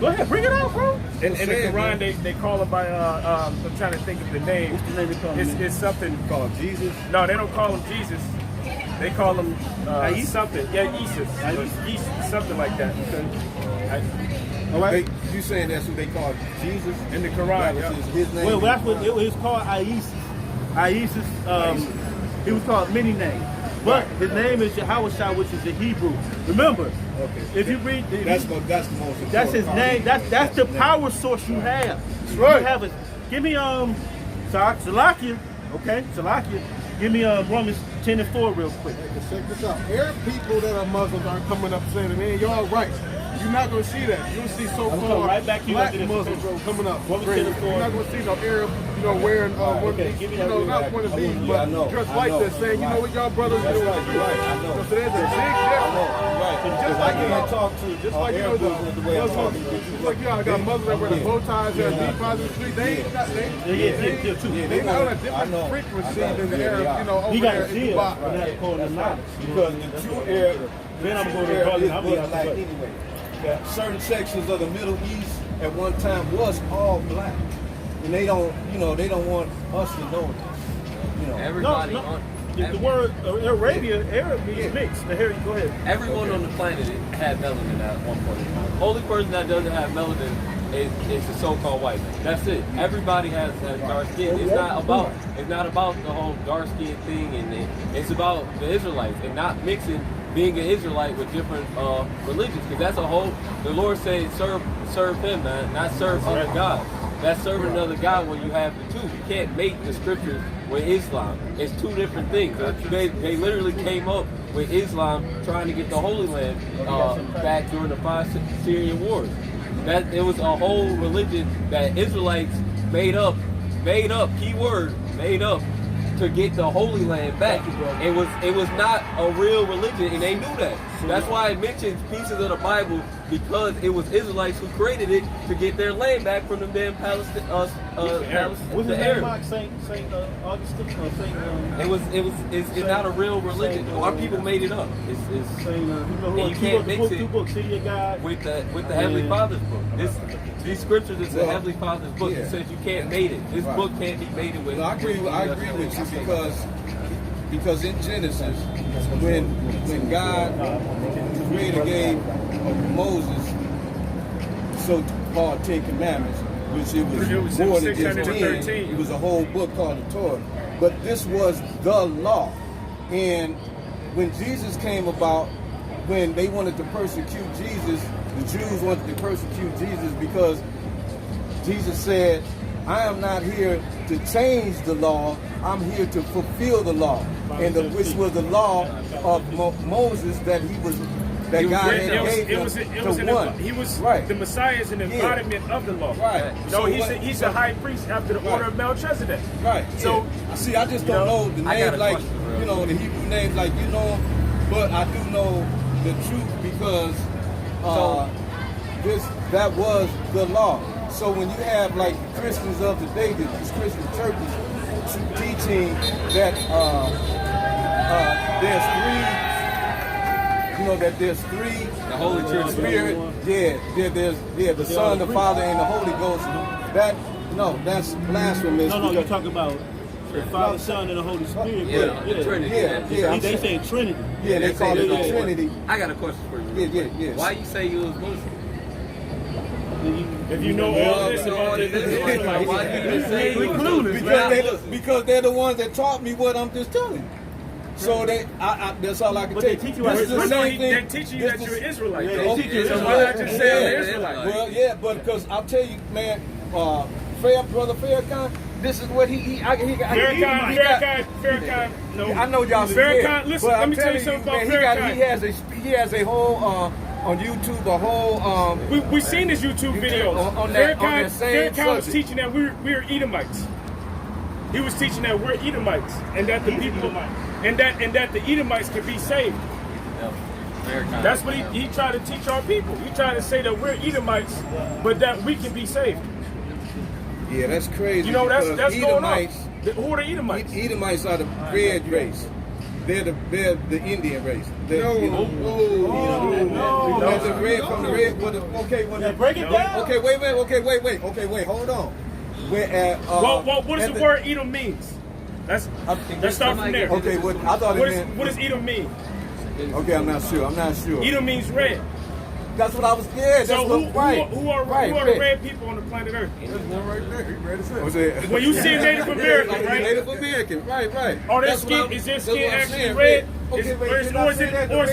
Go ahead, bring it out, bro. In the Quran, they call him by. I'm trying to think of the name. What's the name they call him? It's something. Called Jesus. No, they don't call him Jesus. They call him something. Yeah, Jesus. Something like that. All right. You saying that's who they call Jesus? In the Quran, That yeah. was his name. Well, that's what it was called. Isis. He was called many names, but his name is Yahweh Shah, which is the Hebrew. Remember, if you read, That's the most important. that's his name. That's the power source you have. right. You have a. Give me Salakia. Okay, Salakia. Give me Romans 10 and 4 real quick. Check this out. Arab people that are Muslims aren't coming up saying, man, y'all right. You're not going to see that. You'll see coming so-called right back to you black after this. Muslims coming up. What was Great. it for? You're not going to see no Arab, wearing one of okay, these, give me that real not quick. one of these, Yeah, I but know, dressed I like know. that, saying, you know what y'all brothers That's do. right, you're right, I know. So there's a big difference. Right. Just like you know, talk to just like you know, the way I'm talking. just like y'all got Muslims that wear the bow ties and deep on the street. They ain't got, they on a different frequency than the Arabs, over He got there a in shield. Dubai. I'm not calling him out. Because the true Arab, Then I'm going to Arab brother. is I'll be out black the way. anyway. That certain sections of the Middle East at one time was all black, and they don't want us to know that. Everybody No, on the word Arabia, Arab means mixed. Go ahead. everyone on the planet had melanin at one point in time. Only person that doesn't have melanin is the so-called white man. That's it. Everybody has dark skin. It's not about the whole dark skin thing, and it's about the Israelites and not mixing being an Israelite with different religions, because that's a whole. The Lord said, serve Him, man, not serve other gods. That's serving another God when you have the two. You can't make the scriptures with Islam. It's two different things. They literally came up with Islam trying to get the Holy Land back during the 5 Syrian wars. That it was a whole religion that Israelites made up, keyword, made up to get the Holy Land back. It was not a real religion, and they knew that. That's why it mentions pieces of the Bible, because it was Israelites who created it to get their land back from the damn What's his the name, Arabs. Mark? Saint Augustine? Or Saint, It's not a real religion. Our people made it up. It's Saint, and you can't mix it two books, City of God. with the Heavenly Father's book. These scriptures is the Heavenly Father's book. It says you can't mate it. This book can't be mated with. No, I agree with you, because because in Genesis, when God, the Creator, gave Moses so-called 10 Commandments, which it was more than just 10, it was a whole book called the Torah. But this was the law. And when Jesus came about, when they wanted to persecute Jesus, the Jews wanted to persecute Jesus because Jesus said, I am not here to change the law, I'm here to fulfill the law. And which was the law of Moses that God had gave him to one. He was right. The Messiah is an embodiment of the law. Right. No, he's a high priest after the order of Melchizedek. Right. So see, I just don't know the names like the Hebrew names like but I do know the truth because that was the law. So when you have like Christians of today, these Christian churches teaching that there's three, the Holy Church Spirit, the Son, the Father, and the Holy Ghost. That's blasphemous. No, you're talking about the Father, Son, and the Holy Spirit. The Trinity. They say Trinity. Yeah, they call it the Trinity. I got a question for you. Yeah. Why you say you was Muslim? If you know all this about it, because they're the ones that taught me what I'm just telling you. So that's all I can tell you. They're teaching you that you're an Israelite. So why not just say I'm an Israelite? Well, yeah, but because I'll tell you, man, Brother Farrakhan, this is what Farrakhan, no. I know y'all Farrakhan, listen, let me tell you something about Farrakhan. He has a whole on YouTube, a whole we seen his YouTube videos. Farrakhan was teaching that we're Edomites. He was teaching that we're Edomites and that the people and that the Edomites can be saved. That's what he tried to teach our people. He tried to say that we're Edomites, but that we can be saved. Yeah, that's crazy. You know, that's Edomites, going on. Who are the Edomites? Edomites are the red race. They're the Indian race. No. The red from the red. Break it down. Okay, wait. Hold on. What does the word Edom means? Let's start from there. Okay, I thought it meant. What does Edom mean? Okay, I'm not sure. Edom means red. That's what I was. Yeah, that's so who are the red people on the planet Earth? When you see a Native American, right? Native American, right. Oh, their skin is their skin actually red? Or is it brown? Or is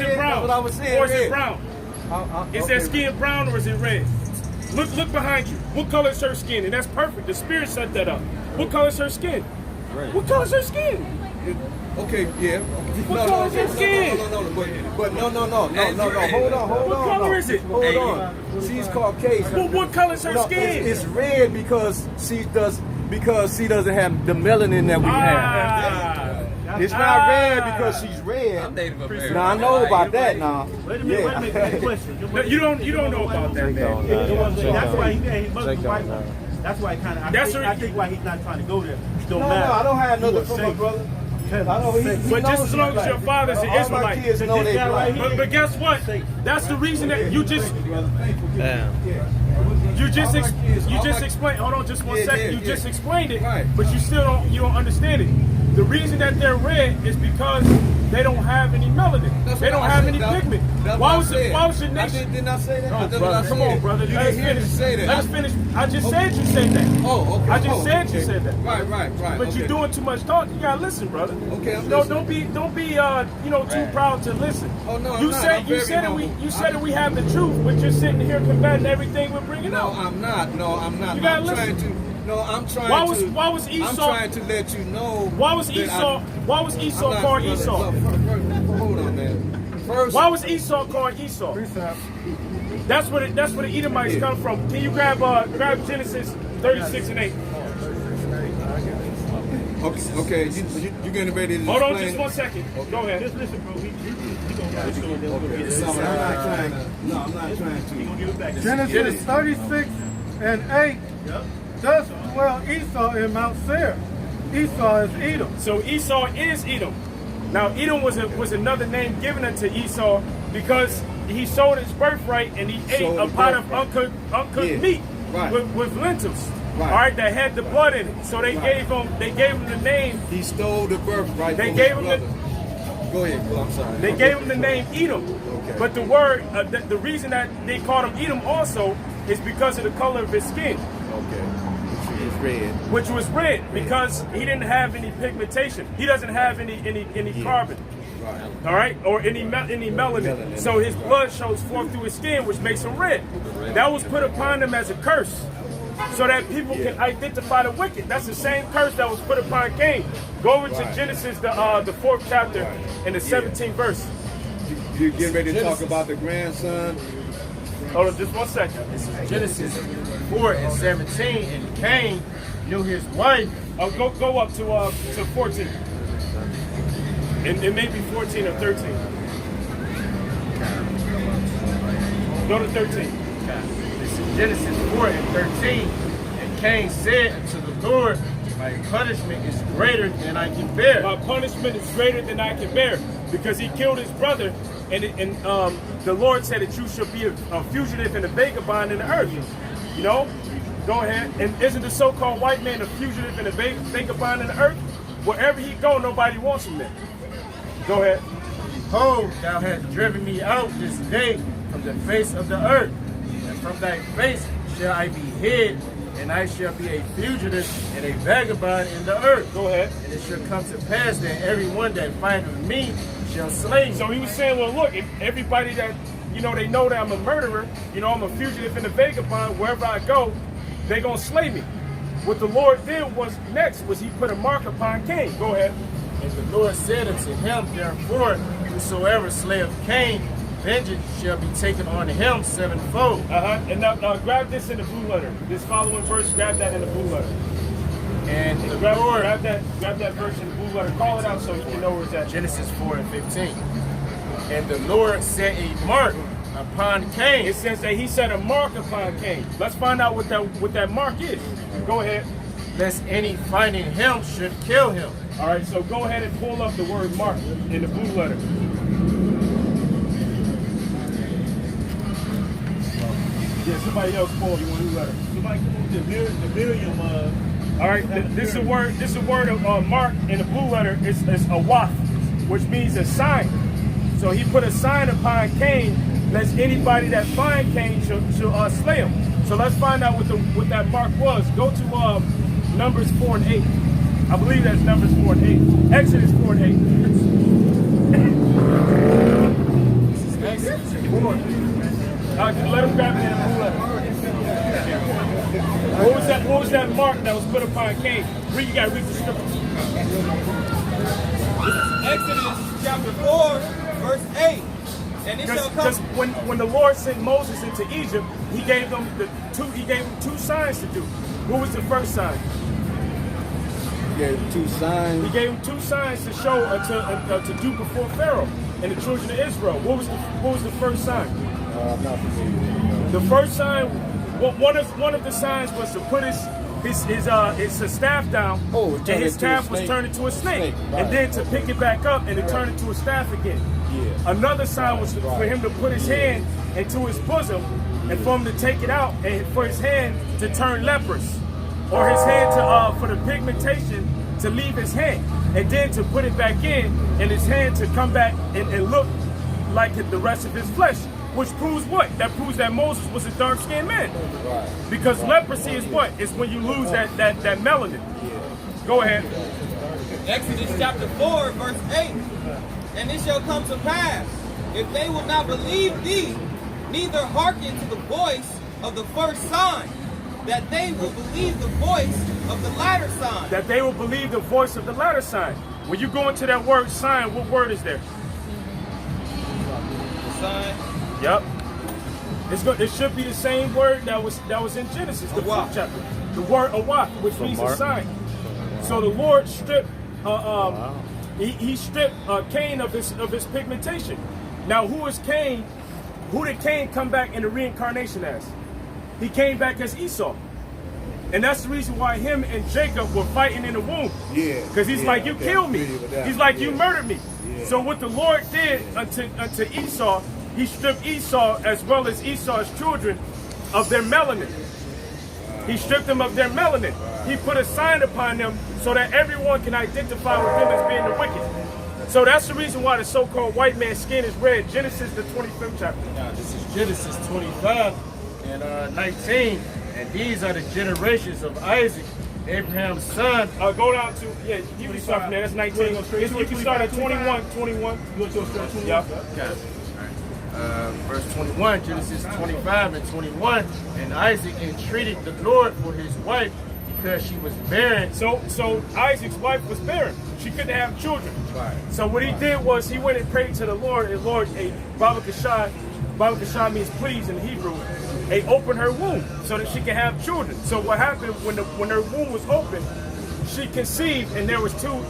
it brown? Is their skin brown or is it red? Look behind you. What color is her skin? And that's perfect. The Spirit set that up. What color is her skin? Red. What color is her skin? Okay, yeah. What color is her skin? But no. Hold on. What color is it? Hold on. She's Caucasian. Well, what color is her skin? It's red because she doesn't have the melanin that we have. It's not red because she's red. I'm Native American. Now I know about that now. Wait a minute. Question. No, you don't know about that, man. That's why I think why he's not trying to go there. No, I don't have nothing for my brother. But just as long as your father's an Israelite. But guess what? That's the reason that you just explained. Hold on, just 1 second. You just explained it, but you still don't understand it. The reason that they're red is because they don't have any melanin. They don't have any pigment. Why was your nation? Didn't I say that? Oh, brother, come on, brother. Let us finish. I just said you said that. Oh, okay. I just said you said that. Right. But you're doing too much talk. You gotta listen, brother. Okay, I'm listening. Don't be too proud to listen. Oh no, you said that we have the truth, but you're sitting here combating everything we're bringing out. I'm not. You gotta listen. I'm trying why was Esau? I'm trying to let you know. Why was Esau called Esau? Hold on, man. First, why was Esau called Esau? That's where the Edomites come from. Can you grab Genesis 36 and 8? Okay, you getting ready to hold on just 1 second. Okay. Go ahead. Just listen, bro. I'm not trying to. Genesis 36 and 8. Yep. Thus dwell Esau in Mount Seir. Esau is Edom. So Esau is Edom. Now Edom was another name given unto Esau because he sold his birthright and he ate a pot of uncooked meat with lentils. Right. All right, that had the blood in it. So they gave him the name. He stole the birthright. They from gave his him brother. Go ahead. Well, I'm sorry. They gave him the name Edom. Okay. But the word, the reason that they called him Edom also is because of the color of his skin. Okay. Which is red. Which was red because he didn't have any pigmentation. He doesn't have any carbon. Right. All right, or any melanin. So his blood shows forth through his skin, which makes him red. That was put upon him as a curse, so that people can identify the wicked. That's the same curse that was put upon Cain. Go over to Genesis, the 4th chapter, and the 17th verse. You getting ready to talk about the grandson? Hold on, just 1 second. This is Genesis 4 and 17, and Cain knew his wife. Oh, go up to 14. It may be 14 or 13. Go to 13. This is Genesis 4 and 13. And Cain said unto the Lord, my punishment is greater than I can bear. My punishment is greater than I can bear, because he killed his brother, and the Lord said that you shall be a fugitive and a vagabond in the earth. You know? Go ahead. And isn't the so-called white man a fugitive and a vagabond in the earth? Wherever he go, nobody wants him there. Go ahead. Behold, thou hast driven me out this day from the face of the earth, and from thy face shall I be hid, and I shall be a fugitive and a vagabond in the earth. Go ahead. And it shall come to pass that everyone that findeth me shall slay me. So he was saying, well, look, if everybody that, they know that I'm a murderer, I'm a fugitive and a vagabond, wherever I go, they're going to slay me. What the Lord did was he put a mark upon Cain. Go ahead. And the Lord said unto him, therefore, whosoever slayeth Cain, vengeance shall be taken on him sevenfold. And now grab this in the blue letter. This following verse, grab that in the blue letter. And the grab Lord, grab that verse in the blue letter. Call it out so you can know where it's at. Genesis 4 and 15. And the Lord set a mark upon Cain. It says that he set a mark upon Cain. Let's find out what that mark is. Go ahead. Lest any finding him should kill him. All right, so go ahead and pull up the word mark in the blue letter. Yeah, somebody else pull the blue letter. Somebody pull the Miriam. All right, this is a word of mark in the blue letter. It's a wath, which means a sign. So he put a sign upon Cain, lest anybody that find Cain shall slay him. So let's find out what that mark was. Go to Numbers 4 and 8. I believe that's Numbers 4 and 8. Exodus 4 and 8. This is Exodus 4. Let him grab it in the blue letter. What was that mark that was put upon Cain? You got to read the scripture. Exodus chapter 4, verse 8. And it shall come. Because when the Lord sent Moses into Egypt, he gave them two signs to do. What was the first sign? He gave him 2 signs. He gave him 2 signs to show to do before Pharaoh and the children of Israel. What was the first sign? I'm not familiar. The first sign, one of the signs was to put his staff down, and his staff was turned into a snake, and then to pick it back up and it turned into a staff again. Yeah. Another sign was for him to put his hand into his bosom, and for him to take it out, and for his hand to turn leprous, or his hand to for the pigmentation to leave his hand, and then to put it back in, and his hand to come back and look like the rest of his flesh. Which proves what? That proves that Moses was a dark-skinned man. Right. Because leprosy is what? It's when you lose that melanin. Yeah. Go ahead. Exodus chapter 4, verse 8. And it shall come to pass, if they will not believe thee, neither hearken to the voice of the first sign, that they will believe the voice of the latter sign. That they will believe the voice of the latter sign. When you go into that word sign, what word is there? The sign. Yep. It should be the same word that was in Genesis, the 4th chapter. The word awaf, which means a sign. So the Lord stripped he stripped Cain of his pigmentation. Now who is Cain? Who did Cain come back in the reincarnation as? He came back as Esau. And that's the reason why him and Jacob were fighting in the womb. Yeah. Because he's like, you killed me. He's like, you murdered me. Yeah. So what the Lord did unto Esau, he stripped Esau as well as Esau's children of their melanin. He stripped them of their melanin. He put a sign upon them so that everyone can identify with them as being the wicked. So that's the reason why the so-called white man's skin is red. Genesis, the 25th chapter. Now, this is Genesis 25 and 19, and these are the generations of Isaac, Abraham's son. Go down to, you can start from there. That's 19. You can start at 21. Yeah. Okay. Verse 21, Genesis 25 and 21, and Isaac entreated the Lord for his wife because she was barren. So Isaac's wife was barren. She couldn't have children. Right. So what he did was he went and prayed to the Lord, and Lord, Baba Kashai means please in Hebrew. He opened her womb so that she could have children. So what happened when her womb was open, she conceived, and there was two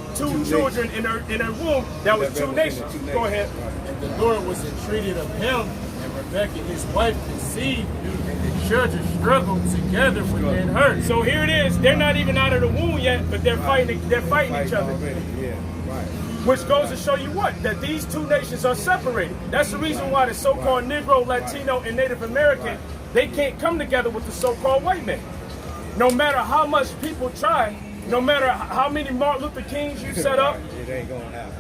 children in her womb. That was two nations. Go ahead. And the Lord was entreated of him, and Rebekah his wife conceived, and the children struggled together within her. So here it is. They're not even out of the womb yet, but they're fighting each other. Which goes to show you what? That these two nations are separated. That's the reason why the so-called Negro, Latino, and Native American, they can't come together with the so-called white man. No matter how much people try, no matter how many Martin Luther Kings you set up, It ain't gonna happen.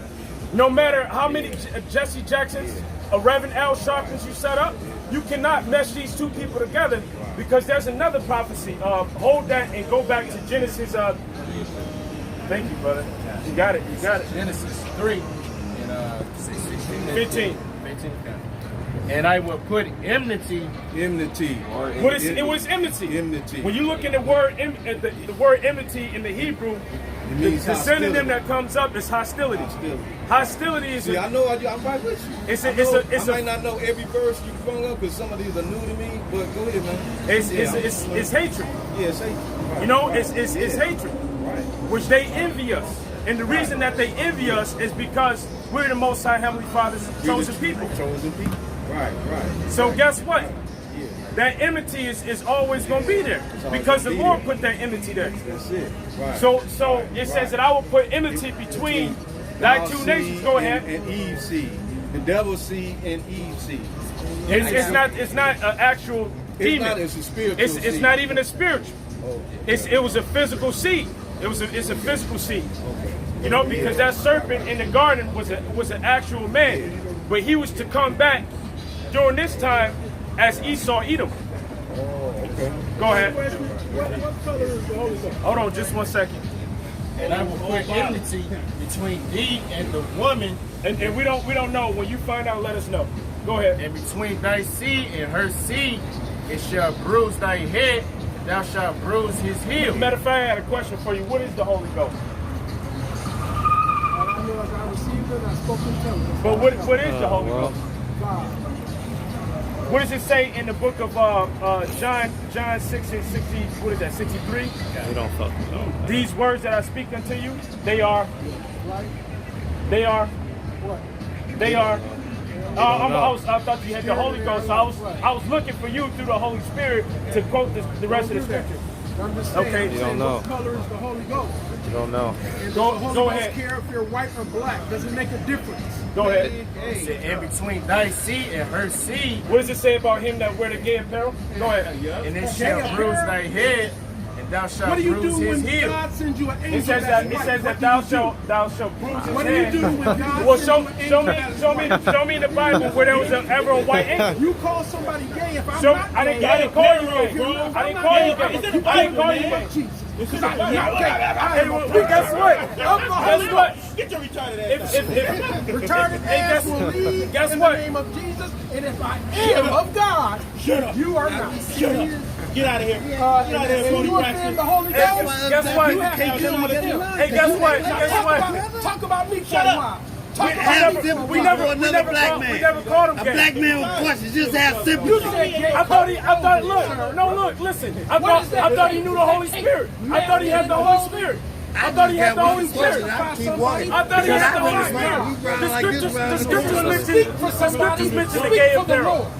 no matter how many Jesse Jacksons, Reverend Al Sharptons you set up, you cannot mesh these two people together because there's another prophecy. Hold that and go back to Genesis. Thank you, brother. You got it. Genesis 3 and 15. 15. And I will put enmity. What is enmity? Enmity. When you look at the word enmity in the Hebrew, the synonym that comes up is hostility. Hostility is. See, I know I'm right with you. I might not know every verse you brought up because some of these are new to me. But go ahead, man. It's hatred. Yeah, it's hatred. Right. You know, it's hatred, Right. which they envy us. And the reason that they envy us is because we're the Most High Heavenly Father's chosen people. Chosen people. Right. So guess what? That enmity is always going to be there because the Lord put that enmity there. That's it. Right. So it says that I will put enmity between thy two nations. Go ahead. And Eve's seed. The devil's seed and Eve's seed. It's not an actual demon. It's a spiritual seed. It's not even a spiritual. Okay. It was a physical seed. It's a physical seed. You know, because that serpent in the garden was an actual man, but he was to come back during this time as Esau Edom. Okay. Go ahead. What color is the Holy Ghost? Hold on, just 1 second. And I will put enmity between thee and the woman, And we don't know. When you find out, let us know. Go ahead. and between thy seed and her seed, it shall bruise thy head, and thou shalt bruise his heel. Matter of fact, I had a question for you. What is the Holy Ghost? I know as I received it, I spoke in tongues. But what is the Holy Ghost? God. What does it say in the book of John 6 and 60? What is that? 63. We don't fucking know. These words that I speak unto you, they are. Right? What? I thought you had the Holy Ghost. So I was looking for you through the Holy Spirit to quote the rest of the scripture. I'm just saying, Okay. You don't know. what color is the Holy Ghost? You don't know. And Go does the Holy Ghost ahead. care if you're white or black? Does it make a difference? Go ahead. It said, and between thy seed and her seed, What does it say about him that wear the gay apparel? Go ahead. and it shall bruise thy head, and thou shalt What do you bruise do his when heel. God sends you an angel It says that's that white? thou shalt bruise his What do you head. do when God Well, sends you an angel? show me in the Bible where there was ever a white angel. You call somebody gay if I'm So not I gay. didn't call you gay. I didn't call you gay. I didn't call you gay. Jesus. Hey, well, guess what? Guess what? Get your retarded ass. Retarded ass will leave Guess in what? the name of Jesus, and if I am of God, you are not. Shut up. Get out of here. Get out of here. You offend the Holy Ghost. Guess what? You have to deal with him. Hey, guess what? Guess what? Talk about me, shut up. We never called him gay. Black man with questions, just have simple. You said gay. I thought, look, listen. I thought he knew the Holy Spirit. I thought he had the Holy Spirit. I thought he had the Holy Spirit. I keep walking. I thought he had the Holy Spirit. The scriptures mention the gay apparel.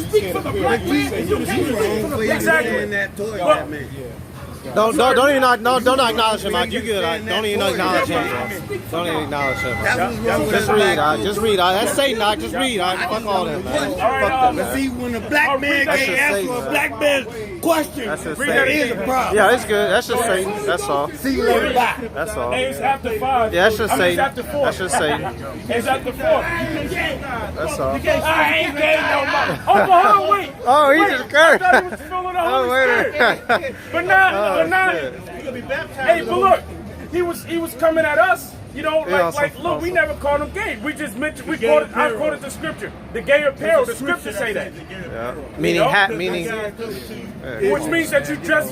Speak for the black man. You can't speak for the black Exactly. That toy that man. Don't even acknowledge him, Mike. You good? Don't even acknowledge him, bro. Don't even acknowledge him. That was wrong with Just that read, black just read. That's Satan, Just read. Fuck all that, man. All right, Fuck that, But man. see, when a black man that can't shit ask safe, for a man. black man Question. That's just Read that There is again. a problem. Yeah, it's good. That's just Satan. That's all. See you later. Bye. That's all. Hey, it's after 5. Yeah, that's just I mean, it's Satan. after 4. That's just Satan. It's after 4. That's all. I ain't gay no more. Oh, but hold on, wait. Oh, he Wait, just I cursed. thought he was filling the Oh, Holy wait a Spirit. minute. But now, shit. hey, but look, he was coming at us. You know, Yeah, like look, we never called him gay. We just mentioned, I quoted the scripture. The gay apparel, the scripture say that. Yeah. Meaning hat, meaning. Which means that you dress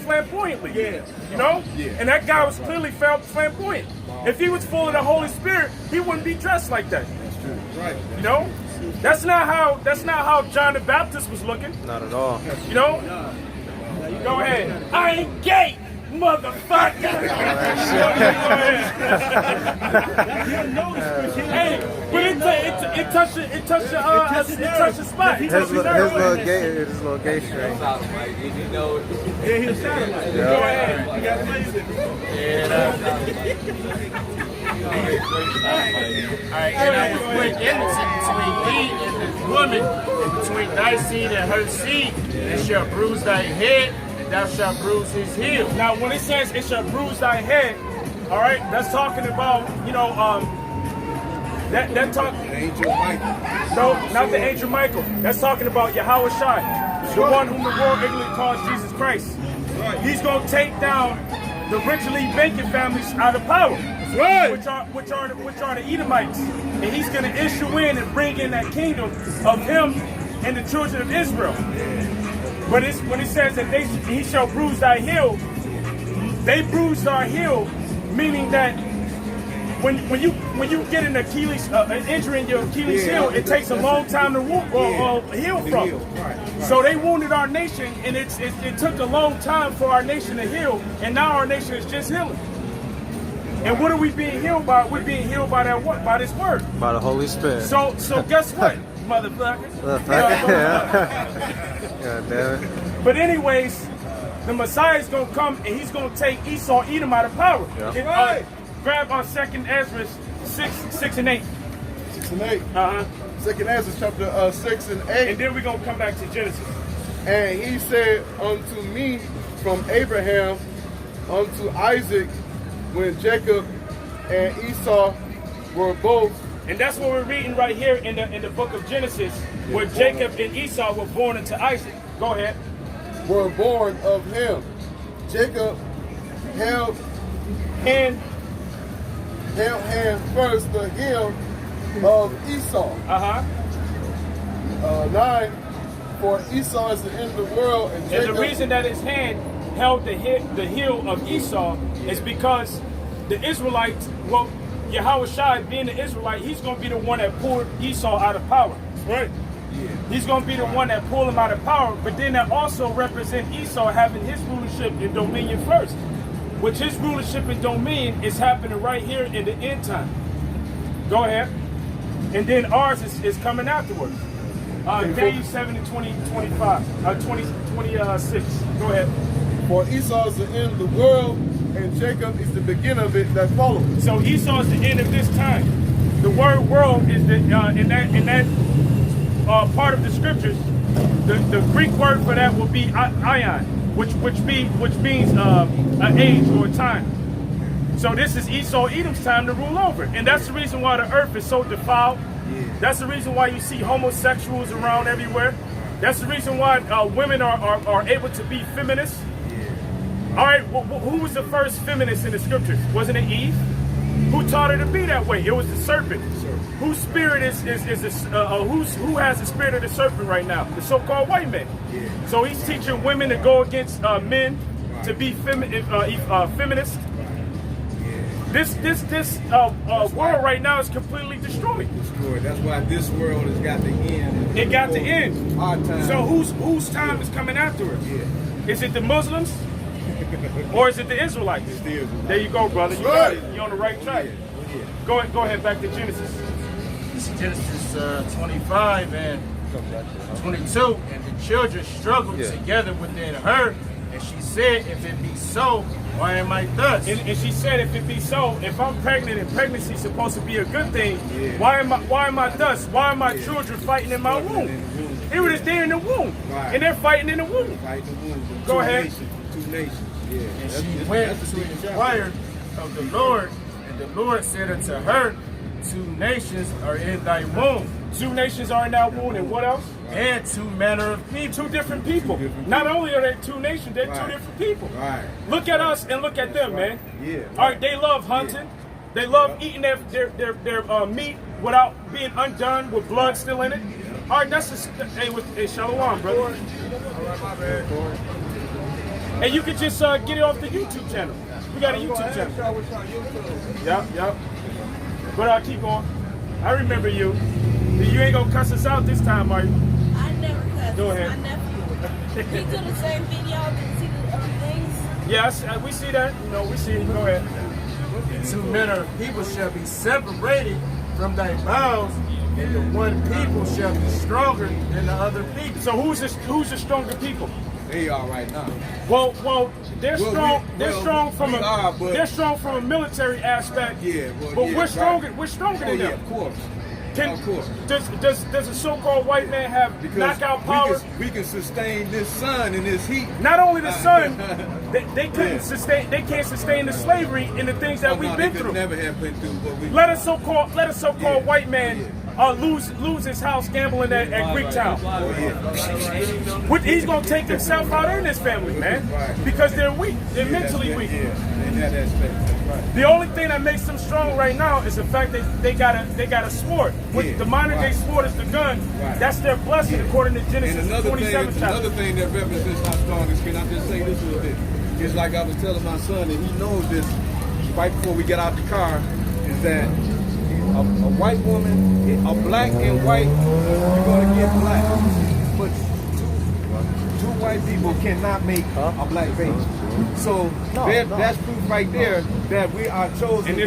flamboyantly. Yeah. You know? Yeah. And that guy was clearly flamboyant. If he was full of the Holy Spirit, he wouldn't be dressed like that. That's true. Right. You know? That's not how John the Baptist was looking. Not at all. You know? Go ahead. I ain't gay, motherfucker. Hey, but it touched the spot. His little gay string. You know, Yeah, he'll sound Go ahead. You got Alright, and I will put enmity between thee and this woman, and between thy seed and her seed. It shall bruise thy head, and thou shalt bruise his heel. Now, when it says it shall bruise thy head, all right, that's talking about, you know, that talk. Angel Michael. No, not the angel Michael. That's talking about Yahweh Shai, the one whom the world ignorantly calls Jesus Christ. He's going to take down the richly vacant families out of power. Right. Which are the Edomites, and he's going to issue in and bring in that kingdom of him and the children of Israel. But when it says that he shall bruise thy heel, they bruised our heel, meaning that when you get an Achilles an injury in your Achilles heel, it takes a long time to heal from. So they wounded our nation, and it took a long time for our nation to heal, and now our nation is just healing. And what are we being healed by? We're being healed by that what? By this word. By the Holy Spirit. So guess what, motherfucker? God damn it. But anyways, the Messiah is going to come, and he's going to take Esau, Edom out of power. Yeah. Grab our 2nd Ezra 6 and 8. 6 and 8. Uh-huh. 2nd Ezra chapter 6 and 8. And then we're going to come back to Genesis. And he said unto me from Abraham unto Isaac, when Jacob and Esau were both. And that's what we're reading right here in the book of Genesis, where Jacob and Esau were born into Isaac. Go ahead. Were born of him. Jacob held hand first the heel of Esau. 9. For Esau is the end of the world, and Jacob. And the reason that his hand held the heel of Esau is because the Israelites, well, Yahweh Shai being the Israelite, he's going to be the one that pulled Esau out of power. Right. Yeah. He's going to be the one that pulled him out of power, but then that also represents Esau having his rulership and dominion first, which his rulership and dominion is happening right here in the end time. Go ahead. And then ours is coming afterwards. Daniel 7 and 26. Go ahead. For Esau is the end of the world, and Jacob is the beginning of it that follows. So Esau is the end of this time. The word "world" is the in that part of the scriptures. The Greek word for that will be ion, which means an age or a time. So this is Esau Edom's time to rule over, and that's the reason why the earth is so defiled. That's the reason why you see homosexuals around everywhere. That's the reason why women are able to be feminists. All right, who was the first feminist in the scriptures? Wasn't it Eve? Who taught her to be that way? It was the serpent. Whose spirit who has the spirit of the serpent right now? The so-called white man. So he's teaching women to go against men to be feminists. This world right now is completely destroyed. That's why this world has got to end. It got to end. Our time. So whose time is coming after us? Is it the Muslims? Or is it the Israelites? It's the Israelites. There you go, brother. You got it. You're on the right track. Go ahead, back to Genesis. This is Genesis 25 and 22. And the children struggled together within her. And she said, if it be so, why am I thus? And she said, if it be so, if I'm pregnant and pregnancy is supposed to be a good thing, why am I thus? Why are my children fighting in my womb? It was there in the womb, Right. and they're fighting in the womb. Fight the womb. Go ahead. Two nations. Yeah. And she went to inquire of the Lord, and the Lord said unto her, 2 nations are in thy womb, 2 nations are in that womb, and what else? and 2 manner of people. 2 different people. Not only are they 2 nations, they're 2 Right. different people. Right. Look at us and look at them, man. Yeah. All right, they love hunting. They love eating their meat without being undone with blood still in it. All right, that's just, hey, Shalom, brother. And you can just get it off the YouTube channel. We got a YouTube channel. Yep. But keep going. I remember you. You ain't gonna cuss us out this time, are you? I never cuss. Go ahead. My nephew. He do the same video. Did see the things? Yes, we see that. We see it. Go ahead. 2 manner of people shall be separated from thy bowels, and the one people shall be stronger than the other people. So who's the stronger people? They are right now. Well, they're strong. They're strong from they're strong from a military aspect. Yeah, but yeah, we're stronger. right. We're stronger Oh than yeah, them. of course. Of course. Does a so-called white man have knockout power? We can sustain this sun and this heat. Not only the sun, they couldn't sustain. They can't sustain the slavery and the things that we've been through. Never have been through what we. Let a so-called white man lose his house gambling at Greektown. He's gonna take himself out and his family, man, because they're weak. They're mentally weak. Yeah, in that aspect. Right. The only thing that makes them strong right now is the fact that they got a sword. The modern day sword is the gun. Right. That's their blessing according to And Genesis 27 chapter. another thing that represents how strong is, can I just say this a little bit? It's like I was telling my son, and he knows this right before we get out the car, is that a white woman, a black and white, you're going to get black. But two white people cannot make a black baby. So that's proof right there that we are chosen. And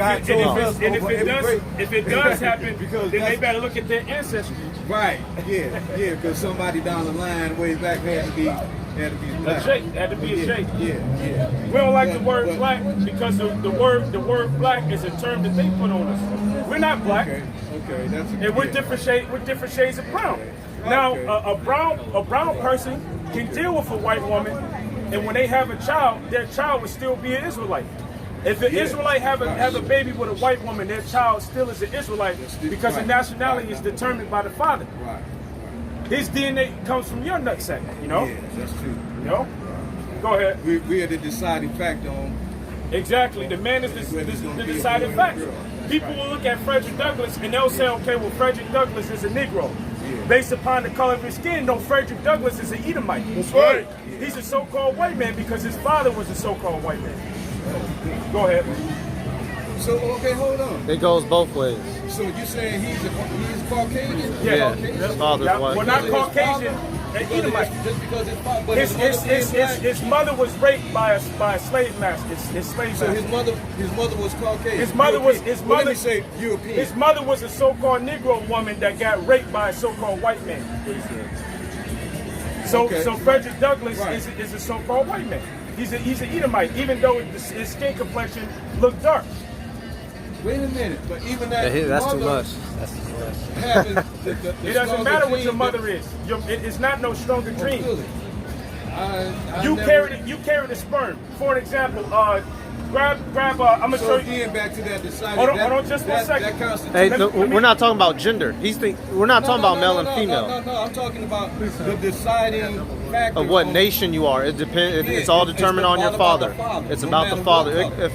if it does happen, because then they better look at their ancestry. Right, yeah, because somebody down the line way back had to be black. Had to be a shake. Yeah. We don't like the word black because the word black is a term that they put on us. We're not black. Okay, that's and we're different shades of brown. Now, a brown person can deal with a white woman, and when they have a child, their child would still be an Israelite. If an Israelite have a baby with a white woman, their child still is an Israelite because the nationality is determined by the father. Right. His DNA comes from your nutsack, Yeah, that's true. Go ahead. We are the deciding factor on. Exactly. The man is the deciding factor. People will look at Frederick Douglass and they'll say, okay, well, Frederick Douglass is a Negro. Based upon the color of his skin, no, Frederick Douglass is an Edomite. That's right. He's a so-called white man because his father was a so-called white man. Go ahead. So, okay, hold on. It goes both ways. So you're saying he's Caucasian? Yeah, Caucasian? his father's white. Well, not Caucasian, an Edomite. Just because his father, but His mother was raped by a slave master. His slave so master. his mother was Caucasian. His mother was Let me say European. His mother was a so-called Negro woman that got raped by a so-called white man. So Frederick Douglass is a so-called white man. He's an Edomite, even though his skin complexion looked dark. Wait a minute, but even that That's too mother much. That's too much. having the It doesn't matter what your gene, mother is. It's not no stronger gene. Really? You carry the sperm. For an example, grab. I'm gonna show you. Again, back to that deciding. Hold on, just 1 second. Hey, we're not talking about gender. We're not talking about male and female. No, I'm talking about the deciding factor Of what nation you are. It depends. It's all determined on your father. It's about the father. If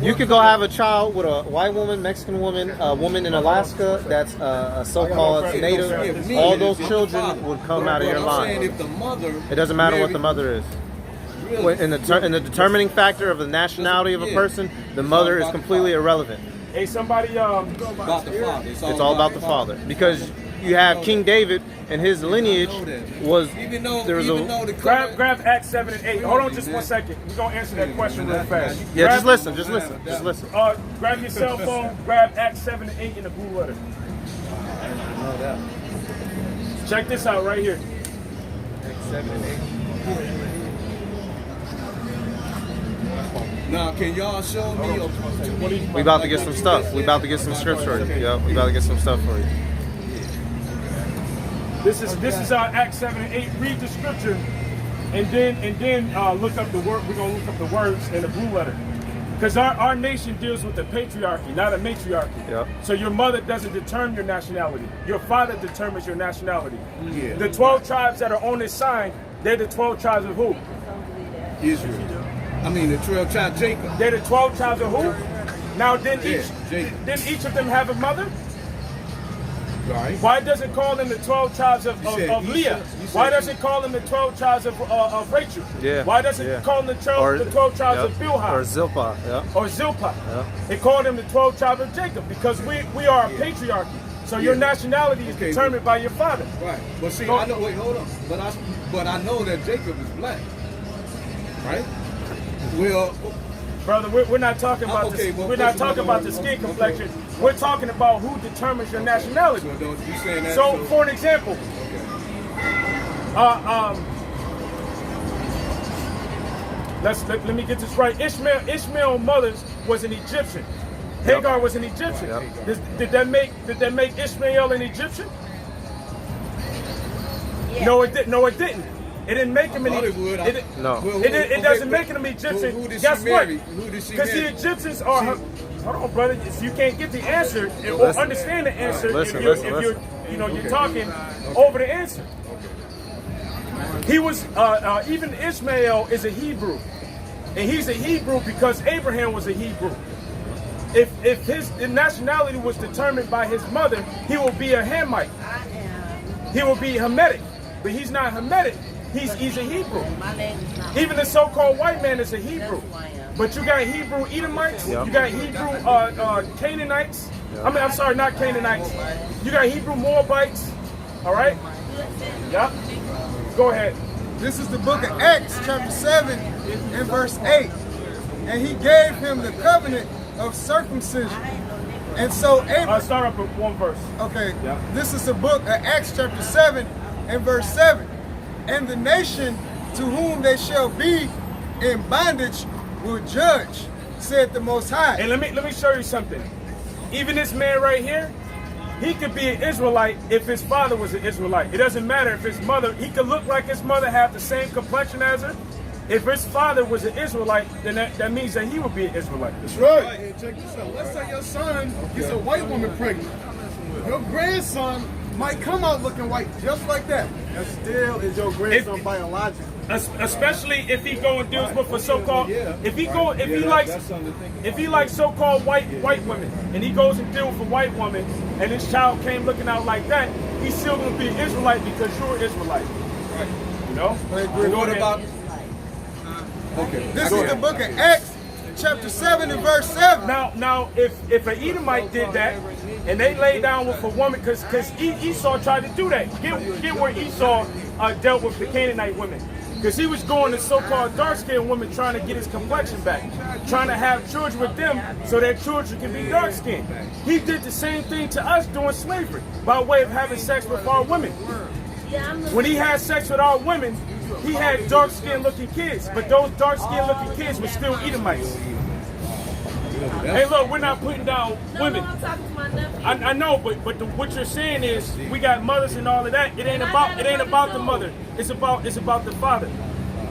you could go have a child with a white woman, Mexican woman, a woman in Alaska that's a so-called native, all those children would come out of your line. It doesn't matter what the mother is. In the determining factor of the nationality of a person, the mother is completely irrelevant. Hey, somebody. About the father. It's all about the father, because you have King David and his lineage was Grab Acts 7 and 8. Hold on just 1 second. We're gonna answer that question real fast. Yeah, just listen. Grab your cell phone. Grab Acts 7 and 8 in the blue letter. Check this out right here. Acts 7 and 8. Now, can y'all show me? We about to get some stuff. We about to get some scripts for you. Yeah, we about to get some stuff for you. This is Acts 7 and 8. Read the scripture, and then look up the word. We're gonna look up the words in the blue letter, because our nation deals with the patriarchy, not a matriarchy. Yep. So your mother doesn't determine your nationality. Your father determines your nationality. Yeah. The 12 tribes that are on this sign, they're the 12 tribes of who? Israel. I mean, the 12 tribes, Jacob. They're the 12 tribes of who? Now, didn't Jacob. each of them have a mother? Right. Why does it call them the 12 tribes of Leah? Why does it call them the 12 tribes of Rachel? Yeah. Why does it call them the 12 tribes of Bilhah? Or Zilpah. Yeah. Or Zilpah? Yeah. It called them the 12 tribes of Jacob because we are a patriarchy. So your nationality is determined by your father. Right. But see, I know. Wait, hold on. But I know that Jacob is black. Right. Well. Brother, we're not talking about we're not talking about the skin complexion. We're talking about who determines your nationality. So, for an example, let me get this right. Ishmael's mother was an Egyptian. Hagar was an Egyptian. Did that make Ishmael an Egyptian? Yeah. No, it didn't. It didn't make him an Egyptian. It doesn't make him Egyptian. Guess what? Because the Egyptians are. Hold on, brother. You can't get the answer or understand the answer if you're talking over the answer. He was even Ishmael is a Hebrew, and he's a Hebrew because Abraham was a Hebrew. If his nationality was determined by his mother, he will be a Hamite. He will be Hamitic, but he's not Hamitic. He's a Hebrew. Even the so-called white man is a Hebrew. But you got Hebrew Edomites, you got Hebrew Canaanites. I'm sorry, not Canaanites. You got Hebrew Moabites. All right? Yep. Go ahead. This is the book of Acts, chapter 7, and verse 8. And he gave him the covenant of circumcision. And so Abraham... start up with one verse. Okay. Yeah. This is the book of Acts, chapter 7, and verse 7. And the nation to whom they shall be in bondage will judge, said the Most High. And let me show you something. Even this man right here, he could be an Israelite if his father was an Israelite. It doesn't matter if his mother, he could look like his mother, have the same complexion as her. If his father was an Israelite, then that means that he would be an Israelite. That's right. Hey, check this out. Let's say your son gets a white woman pregnant. Your grandson might come out looking white just like that. That still is your grandson biological. Especially if he go and deals with a so-called, if he likes so-called white women, and he goes and deals with a white woman, and his child came looking out like that, he's still going to be an Israelite because you're an Israelite. Right. You know? What about? Okay. This is the book of Acts, chapter 7 and verse 7. Now, if an Edomite did that, and they lay down with a woman, because Esau tried to do that. Get where Esau dealt with the Canaanite women. Because he was going to so-called dark-skinned women trying to get his complexion back, trying to have children with them so their children can be dark-skinned. He did the same thing to us during slavery by way of having sex with our women. When he had sex with our women, he had dark-skinned looking kids, but those dark-skinned looking kids were still Edomites. Hey, look, we're not putting down women. I know, but what you're saying is we got mothers and all of that. It ain't about the mother. It's about the father.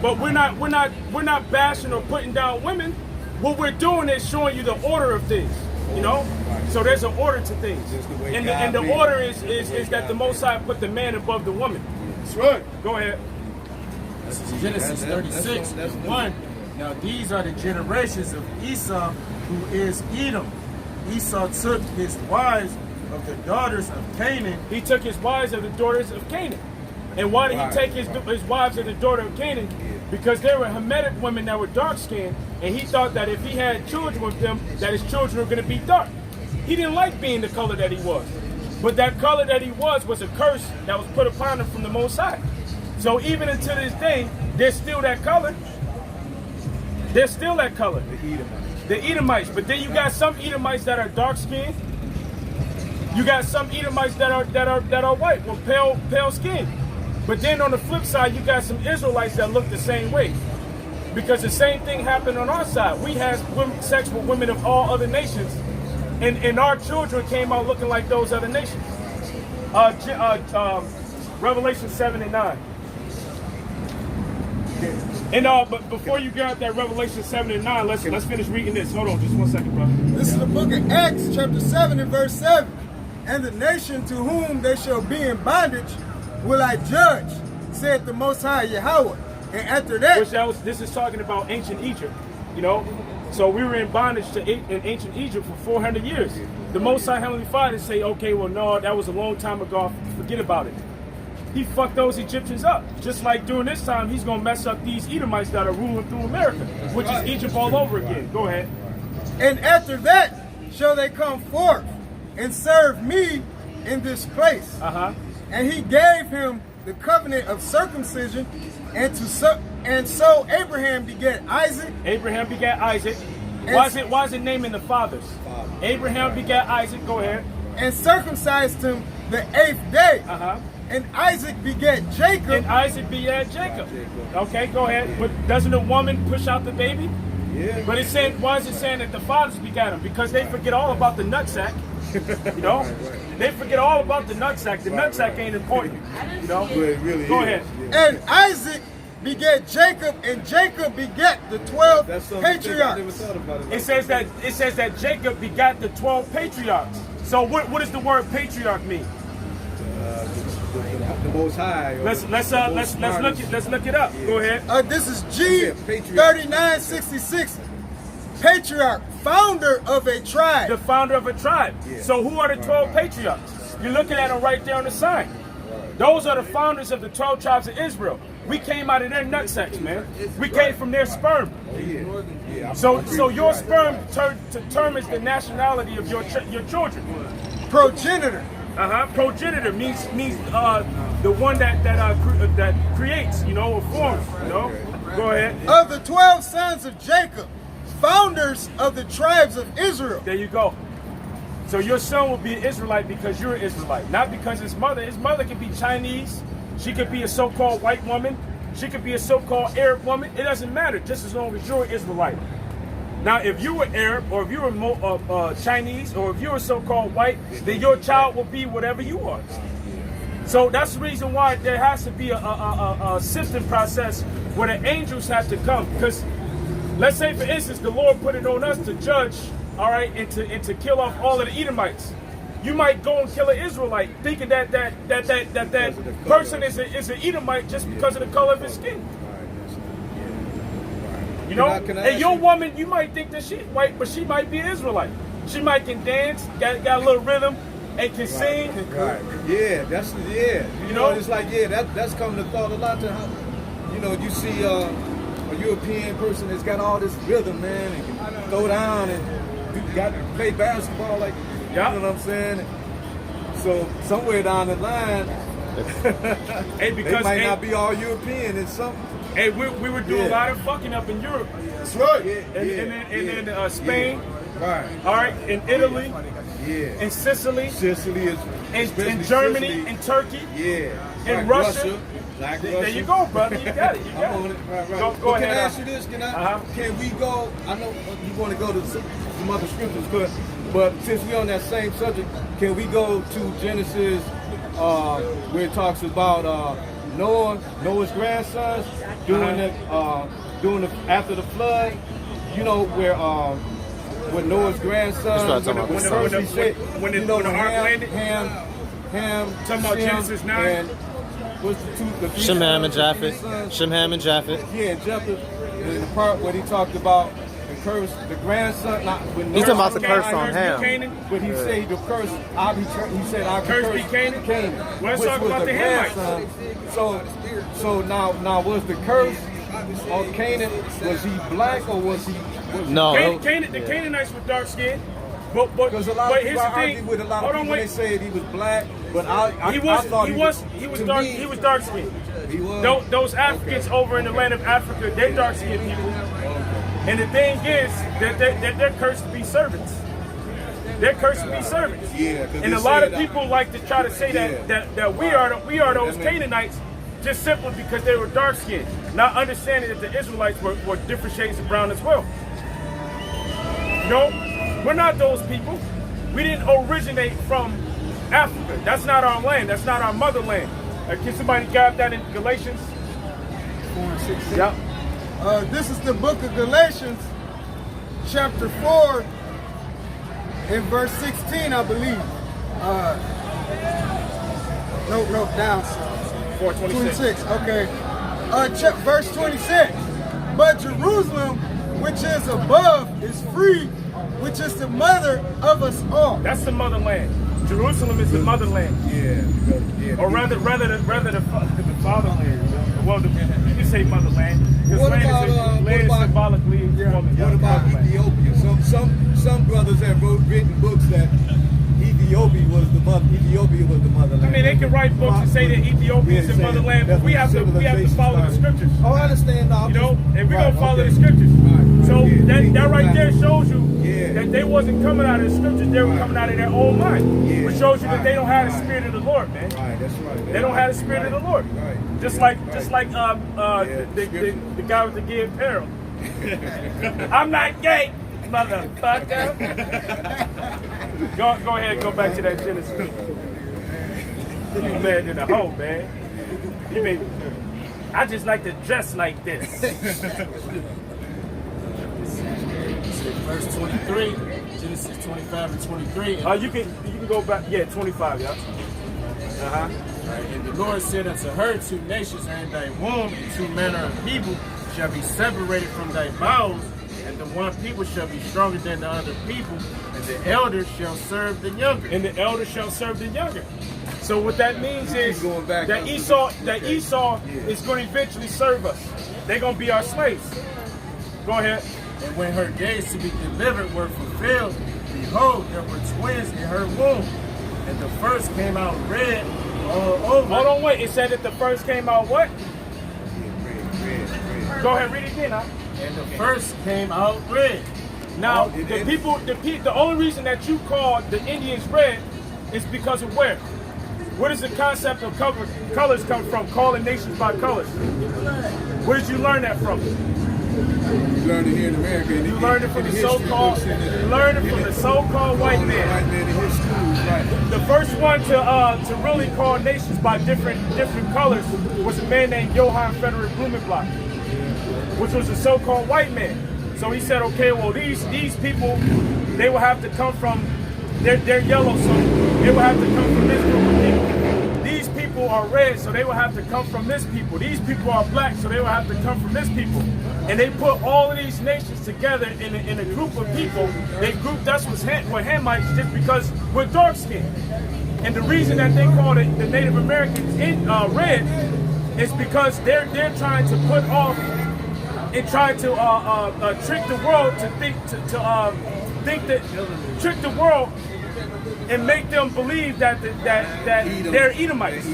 But we're not bashing or putting down women. What we're doing is showing you the order of things. You know, so there's an order to things, and the order is that the Most High put the man above the woman. That's right. Go ahead. This is Genesis 36 and 1. Now these are the generations of Esau, who is Edom. Esau took his wives of the daughters of Canaan. He took his wives of the daughters of Canaan. And why did he take his wives of the daughter of Canaan? Because they were Hamitic women that were dark-skinned, and he thought that if he had children with them, that his children were going to be dark. He didn't like being the color that he was. But that color that he was a curse that was put upon him from the Most High. So even until this day, there's still that color. There's still that color. The Edomites. But then you got some Edomites that are dark-skinned. You got some Edomites that are white with pale skin. But then on the flip side, you got some Israelites that look the same way. Because the same thing happened on our side. We had sex with women of all other nations. And our children came out looking like those other nations. Revelation 7 and 9. And but before you get out that Revelation 7 and 9, let's finish reading this. Hold on, just 1 second, brother. This is the book of Acts, chapter 7 and verse 7. And the nation to whom they shall be in bondage will I judge, said the Most High Yahweh. And after that, this is talking about ancient Egypt, you know. So we were in bondage in ancient Egypt for 400 years. The Most High Heavenly Father say, okay, well, no, that was a long time ago. Forget about it. He fucked those Egyptians up. Just like during this time, he's going to mess up these Edomites that are ruling through America, which is Egypt all over again. Go ahead. And after that shall they come forth and serve me in this place. And he gave him the covenant of circumcision, and so Abraham begat Isaac. Abraham begat Isaac. Why is it naming the fathers? Abraham begat Isaac. Go ahead. And circumcised him the 8th day. And Isaac begat Jacob. And Isaac begat Jacob. Okay, go ahead. But doesn't the woman push out the baby? Yeah. But it's saying, why is it saying that the fathers begat him? Because they forget all about the nutsack. You know, they forget all about the nutsack. The nutsack ain't important. You know, really go ahead. And Isaac begat Jacob, and Jacob begat the 12 patriarchs. It says that Jacob begat the 12 patriarchs. So what does the word patriarch mean? The Most High. Let's look it up. Go ahead. This is G 3966. Patriarch, founder of a tribe. The founder of a tribe. Yeah. So who are the 12 patriarchs? You're looking at them right there on the sign. Those are the founders of the 12 tribes of Israel. We came out of their nutsacks, man. We came from their sperm. So your sperm determines the nationality of your children. Progenitor. Progenitor means the one that creates, you know, or forms. You know. Go ahead. Of the 12 sons of Jacob, founders of the tribes of Israel. There you go. So your son will be an Israelite because you're an Israelite, not because his mother. His mother could be Chinese. She could be a so-called white woman. She could be a so-called Arab woman. It doesn't matter, just as long as you're an Israelite. Now, if you were Arab, or if you were Chinese, or if you were so-called white, then your child will be whatever you are. So that's the reason why there has to be a system process where the angels have to come. Because let's say, for instance, the Lord put it on us to judge, all right, and to kill off all of the Edomites. You might go and kill an Israelite, thinking that person is an Edomite just because of the color of his skin. You know, and your woman, you might think that she's white, but she might be an Israelite. She might can dance, got a little rhythm, and can sing. Right. Yeah. You know, it's like that's coming to thought a lot to how, you know, you see a European person that's got all this rhythm, man, and can throw down and got to play basketball like, you know what I'm saying? So somewhere down the line, hey, because they might not be all European in something. Hey, we were doing a lot of fucking up in Europe. That's right. And then Spain. Right. All right. In Italy. Yeah. In Sicily. Sicily is. In Germany. Sicily. In Turkey. Yeah. In Russia. There you go, brother. You got it. You got I'm on it. Right. Go ahead. Can I ask you this? Can we go? I know you want to go to some other scriptures, but since we're on that same subject, can we go to Genesis where it talks about Noah's grandsons doing after the flood? You know where Noah's grandsons when the ark landed. Ham, talking about Genesis 9. And what's the two? Shem, Ham, and Japheth. Shem, Ham, and Japheth. Yeah, Japheth. In the part where he talked about the curse, the grandson. He's talking about the curse on Ham. But he said the curse. He said I curse be Canaan. Let's talk about the Hamites. So now was the curse on Canaan? Was he black or was he? No. The Canaanites were dark skinned. But because a lot of here's people the thing. With a lot of people, they said he was black, but I thought he was dark skinned. He was. Those Africans over in the land of Africa, they're dark skinned people. And the thing is that they're cursed to be servants. They're cursed to be servants. Yeah. And a lot of people like to try to say that we are those Canaanites just simply because they were dark skinned, not understanding that the Israelites were different shades of brown as well. No. We're not those people. We didn't originate from Africa. That's not our land. That's not our motherland. Can somebody grab that in Galatians? 4 and 16. Yep. This is the book of Galatians, chapter 4, and verse 16, I believe. No, down. 4:26. Okay. Verse 26. But Jerusalem, which is above, is free, which is the mother of us all. That's the motherland. Jerusalem is the motherland. Yeah. Or rather the fatherland. Well, you can say motherland. Because What land about, is symbolically What about Ethiopia? Some brothers have written books that Ethiopia was the motherland. I mean, they can write books and say that Ethiopia is the motherland, but we have to follow the scriptures. Oh, I understand. No, You know, and we're gonna follow okay. the scriptures. Right. So Yeah, that right there shows you Yeah. that they wasn't coming out of the scriptures; they were coming out of their own mind, Yeah. which shows you that they don't have the Right. spirit of the Lord, man. Right, that's right. They don't have the spirit of the Lord. Right. Just like Yeah, the guy with the gay apparel. I'm not gay, motherfucker. Go ahead and go back to that Genesis. You mad in the hole, man. You mean I just like to dress like this. Verse 23, Genesis 25 and 23. You can go back. Yeah, 25. Yeah. And the Lord said unto her, 2 nations are in thy womb, and 2 manner of people shall be separated from thy bowels, and the one people shall be stronger than the other people, and the elder shall serve the younger. And the elder shall serve the younger. So what that means is going back that up. Esau is going to eventually serve us. They're going to be our slaves. Go ahead. And when her days to be delivered were fulfilled, behold, there were twins in her womb, and the first came out red all over. Hold on, wait. It said that the first came out what? Go ahead, read it again, huh? And the first came out red. Now, the only reason that you call the Indians red is because of where? Where does the concept of colors come from? Calling nations by colors. Where did you learn that from? You learned it here in America. You learned it from the so-called. You learned it from the so-called white man. White man in his schools, right? The first one to really call nations by different colors was a man named Johann Frederick Blumenbach, which was a so-called white man. So he said, okay, well these people, they will have to come from, they're yellow, so they will have to come from this group of people. These people are red, so they will have to come from this people. These people are black, so they will have to come from this people. And they put all of these nations together in a group of people. They grouped us with Hamites just because we're dark skinned. And the reason that they call the Native Americans red is because they're trying to put off and try to trick the world to trick the world and make them believe that they're Edomites.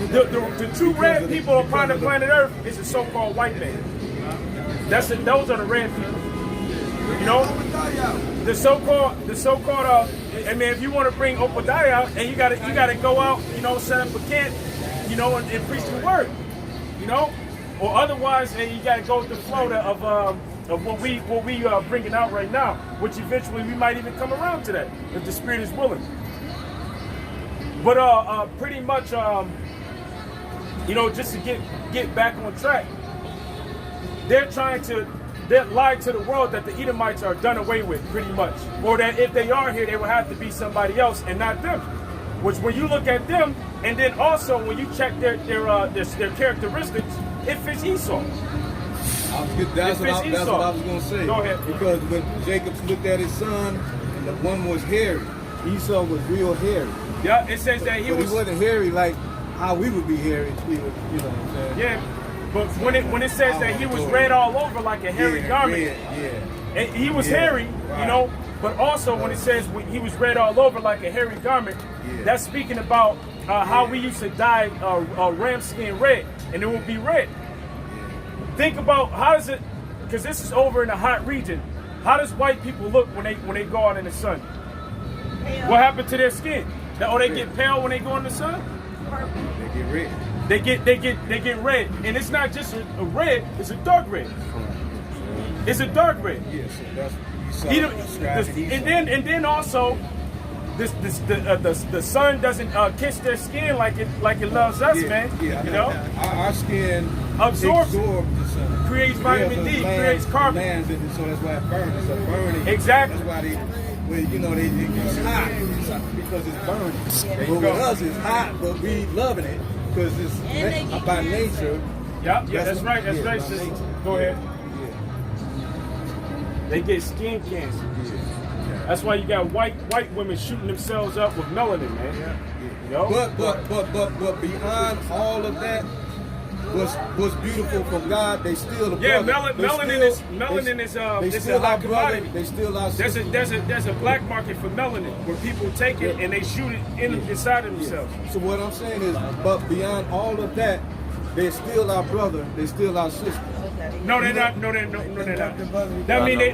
The true red people upon the planet Earth is the so-called white man. Those are the red people. You know, the so-called. I mean, if you want to bring Obadiah out, and you gotta go out, you know, set up a camp, you know, and preach the word, you know, or otherwise, you gotta go with the flow of what we bringing out right now, which eventually we might even come around to that if the spirit is willing. But pretty much, you know, just to get back on track, they're lying to the world that the Edomites are done away with, pretty much, or that if they are here, they will have to be somebody else and not them. Which, when you look at them, and then also when you check their characteristics, it fits Esau. That's what I was going to say. Go ahead. Because when Jacob looked at his son, and the one was hairy. Esau was real hairy. Yeah, it says that he wasn't hairy like how we would be hairy. You know what I'm saying? Yeah, but when it says that he was red all over like a hairy garment, and he was hairy, you know. But also when it says he was red all over like a hairy garment, that's speaking about how we used to dye ram skin red, and it would be red. Think about how does it, because this is over in a hot region. How does white people look when they go out in the sun? What happened to their skin? They get pale when they go in the sun? They get red. They get red, and it's not just a red; it's a dark red. It's a dark red. Yeah, so that's And then also, the sun doesn't kiss their skin like it loves us, man. Yeah, You know, our skin absorbs the sun. creates vitamin D, creates carbon. Lands it, so that's why it burns. It's a burning. Exactly. That's why it's hot. It's hot because it's burning. But with us, it's hot, but we loving it because it's by nature. Yeah, that's right. That's right, sis. Go ahead. They get skin cancer. That's why you got white women shooting themselves up with melanin, man. You know? But beyond all of that, what's beautiful from God, they still the brother. Melanin is a hot commodity. They still our sister. There's a black market for melanin where people take it and they shoot it inside of themselves. So what I'm saying is, but beyond all of that, they're still our brother. They're still our sister. No, they're not. No, they're not. That mean they